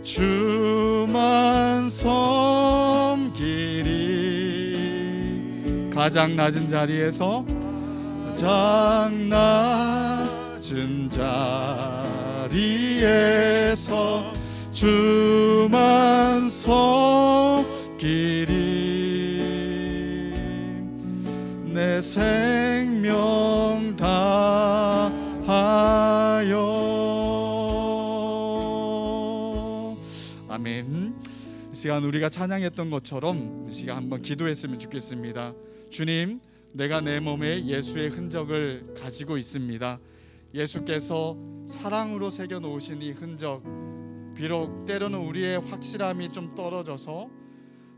Speaker 1: 주만 섬기리. 가장 낮은 자리에서 가장 낮은 자리에서 주만 섬기리. 내 생명 다하여. 아멘. 이 시간 우리가 찬양했던 것처럼 이 시간 한번 기도했으면 좋겠습니다. 주님, 내가 내 몸에 예수의 흔적을 가지고 있습니다. 예수께서 사랑으로 새겨 놓으신 이 흔적, 비록 때로는 우리의 확실함이 좀 떨어져서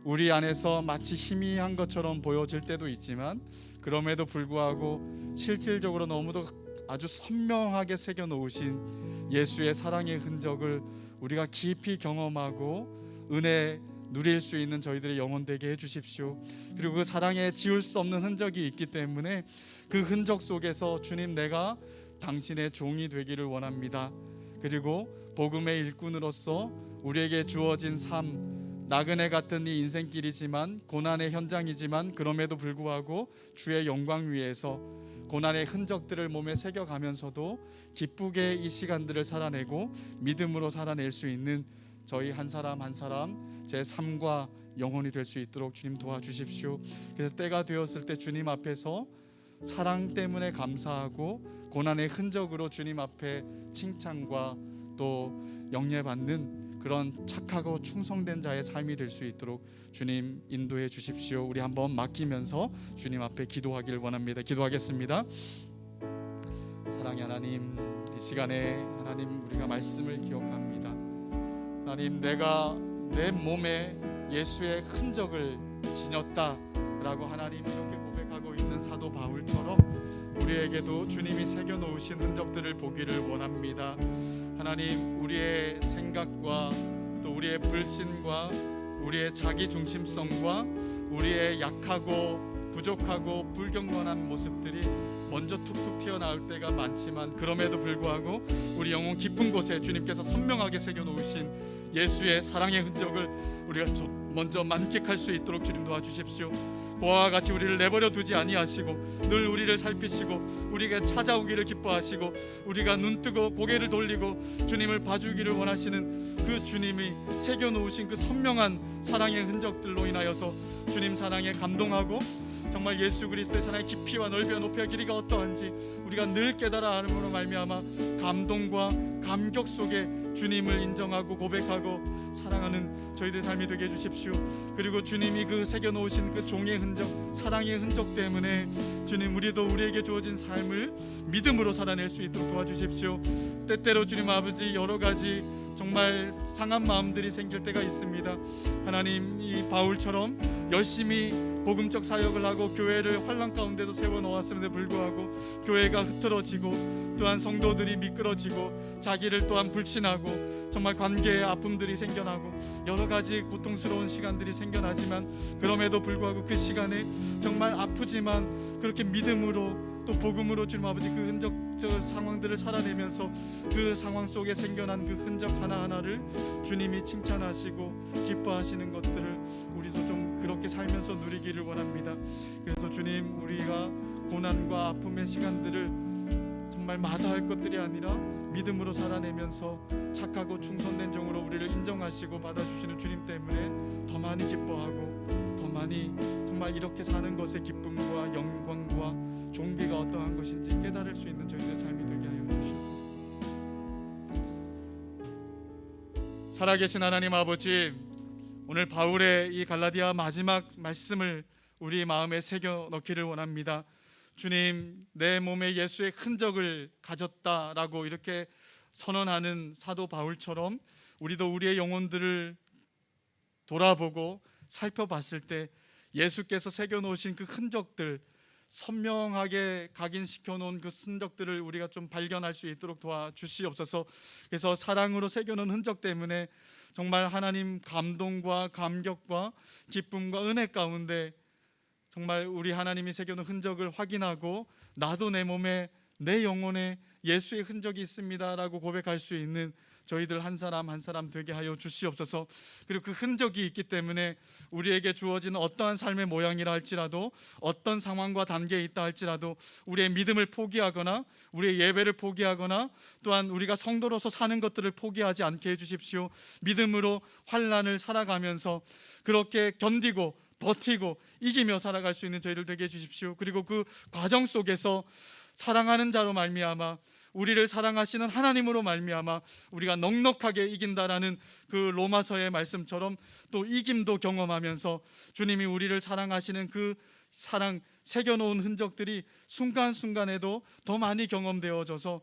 Speaker 1: 우리 안에서 마치 희미한 것처럼 보여질 때도 있지만, 그럼에도 불구하고 실질적으로 너무도 아주 선명하게 새겨 놓으신 예수의 사랑의 흔적을 우리가 깊이 경험하고 은혜 누릴 수 있는 저희들의 영혼 되게 해주십시오. 그리고 그 사랑에 지울 수 없는 흔적이 있기 때문에 그 흔적 속에서 주님, 내가 당신의 종이 되기를 원합니다. 그리고 복음의 일꾼으로서 우리에게 주어진 삶, 나그네 같은 이 인생길이지만 고난의 현장이지만 그럼에도 불구하고 주의 영광 위에서 고난의 흔적들을 몸에 새겨가면서도 기쁘게 이 시간들을 살아내고 믿음으로 살아낼 수 있는 저희 한 사람 한 사람 제 삶과 영혼이 될 수 있도록 주님 도와주십시오. 그래서 때가 되었을 때 주님 앞에서 사랑 때문에 감사하고 고난의 흔적으로 주님 앞에 칭찬과 또 영예받는 그런 착하고 충성된 자의 삶이 될 수 있도록 주님 인도해 주십시오. 우리 한번 맡기면서 주님 앞에 기도하기를 원합니다. 기도하겠습니다. 사랑의 하나님, 이 시간에 하나님 우리가 말씀을 기억합니다. 하나님, 내가 내 몸에 예수의 흔적을 지녔다라고 하나님 이렇게 고백하고 있는 사도 바울처럼 우리에게도 주님이 새겨놓으신 흔적들을 보기를 원합니다. 하나님, 우리의 생각과 또 또 우리의 불신과 우리의 자기 중심성과 우리의 약하고 부족하고 불경건한 모습들이 먼저 툭툭 튀어나올 때가 많지만, 그럼에도 불구하고 우리 영혼 깊은 곳에 주님께서 선명하게 새겨놓으신 예수의 사랑의 흔적을 우리가 먼저 만끽할 수 있도록 주님 도와주십시오. 보아와 같이 우리를 내버려 두지 아니하시고 늘 우리를 살피시고 우리가 찾아오기를 기뻐하시고 우리가 눈뜨고 고개를 돌리고 주님을 봐주기를 원하시는 그 주님이 새겨놓으신 그 선명한 사랑의 흔적들로 인하여서 주님 사랑에 감동하고, 정말 예수 그리스도의 사랑의 깊이와 넓이와 높이와 길이가 어떠한지 우리가 늘 깨달아 알므로 말미암아 감동과 감격 속에 주님을 인정하고 고백하고 사랑하는 저희들 삶이 되게 해주십시오. 그리고 주님이 그 새겨놓으신 그 종의 흔적, 사랑의 흔적 때문에 주님, 우리도 우리에게 주어진 삶을 믿음으로 살아낼 수 있도록 도와주십시오. 때때로 주님 아버지, 여러 가지 정말 상한 마음들이 생길 때가 있습니다. 하나님, 이 바울처럼 열심히 복음적 사역을 하고 교회를 환난 가운데도 세워놓았음에도 불구하고 교회가 흐트러지고 또한 성도들이 미끄러지고 자기를 또한 불신하고 정말 관계에 아픔들이 생겨나고 여러 가지 고통스러운 시간들이 생겨나지만, 그럼에도 불구하고 그 시간에 정말 아프지만 그렇게 믿음으로 또 복음으로 주님 아버지 그 흔적적 상황들을 살아내면서 그 상황 속에 생겨난 그 흔적 하나하나를 주님이 칭찬하시고 기뻐하시는 것들을 우리도 좀 그렇게 살면서 누리기를 원합니다. 그래서 주님, 우리가 고난과 아픔의 시간들을 정말 마다할 것들이 아니라 믿음으로 살아내면서 착하고 충성된 종으로 우리를 인정하시고 받아주시는 주님 때문에 더 많이 기뻐하고 더 많이 정말 이렇게 사는 것의 기쁨과 영광과 종기가 어떠한 것인지 깨달을 수 있는 저희들의 삶이 되게 하여 주시옵소서. 살아계신 하나님 아버지, 오늘 바울의 이 갈라디아 마지막 말씀을 우리 마음에 새겨 넣기를 원합니다. 주님, 내 몸에 예수의 흔적을 가졌다라고 이렇게 선언하는 사도 바울처럼 우리도 우리의 영혼들을 돌아보고 살펴봤을 때 예수께서 새겨놓으신 그 흔적들, 선명하게 각인시켜 놓은 그 흔적들을 우리가 좀 발견할 수 있도록 도와주시옵소서. 그래서 사랑으로 새겨놓은 흔적 때문에 정말 하나님 감동과 감격과 기쁨과 은혜 가운데 정말 우리 하나님이 새겨놓은 흔적을 확인하고 나도 내 몸에 내 영혼에 예수의 흔적이 있습니다라고 고백할 수 있는 저희들 한 사람 한 사람 되게 하여 주시옵소서. 그리고 그 흔적이 있기 때문에 우리에게 주어지는 어떠한 삶의 모양이라 할지라도, 어떤 상황과 단계에 있다 할지라도 우리의 믿음을 포기하거나 우리의 예배를 포기하거나 또한 우리가 성도로서 사는 것들을 포기하지 않게 해주십시오. 믿음으로 환난을 살아가면서 그렇게 견디고 버티고 이기며 살아갈 수 있는 저희들 되게 해주십시오. 그리고 그 과정 속에서 사랑하는 자로 말미암아, 우리를 사랑하시는 하나님으로 말미암아 우리가 넉넉하게 이긴다라는 그 로마서의 말씀처럼 또 이김도 경험하면서 주님이 우리를 사랑하시는 그 사랑 새겨놓은 흔적들이 순간순간에도 더 많이 경험되어져서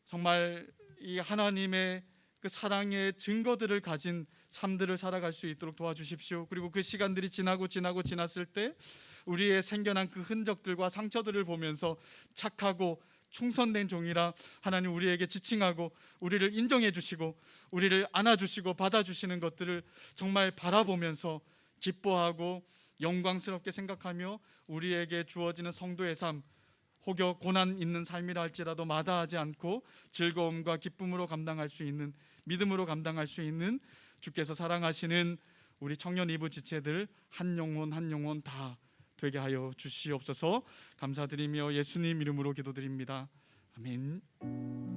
Speaker 1: 정말 이 하나님의 그 사랑의 증거들을 가진 삶들을 살아갈 수 있도록 도와주십시오. 그리고 그 시간들이 지났을 때 우리의 생겨난 그 흔적들과 상처들을 보면서 착하고 충성된 종이라 하나님 우리에게 지칭하고 우리를 인정해 주시고 우리를 안아주시고 받아주시는 것들을 정말 바라보면서 기뻐하고 영광스럽게 생각하며 우리에게 주어지는 성도의 삶, 혹여 고난 있는 삶이라 할지라도 마다하지 않고 즐거움과 기쁨으로 감당할 수 있는, 믿음으로 감당할 수 있는 주께서 사랑하시는 우리 청년 이부 지체들 한 영혼 한 영혼 다 되게 하여 주시옵소서. 감사드리며 예수님 이름으로 기도드립니다. 아멘.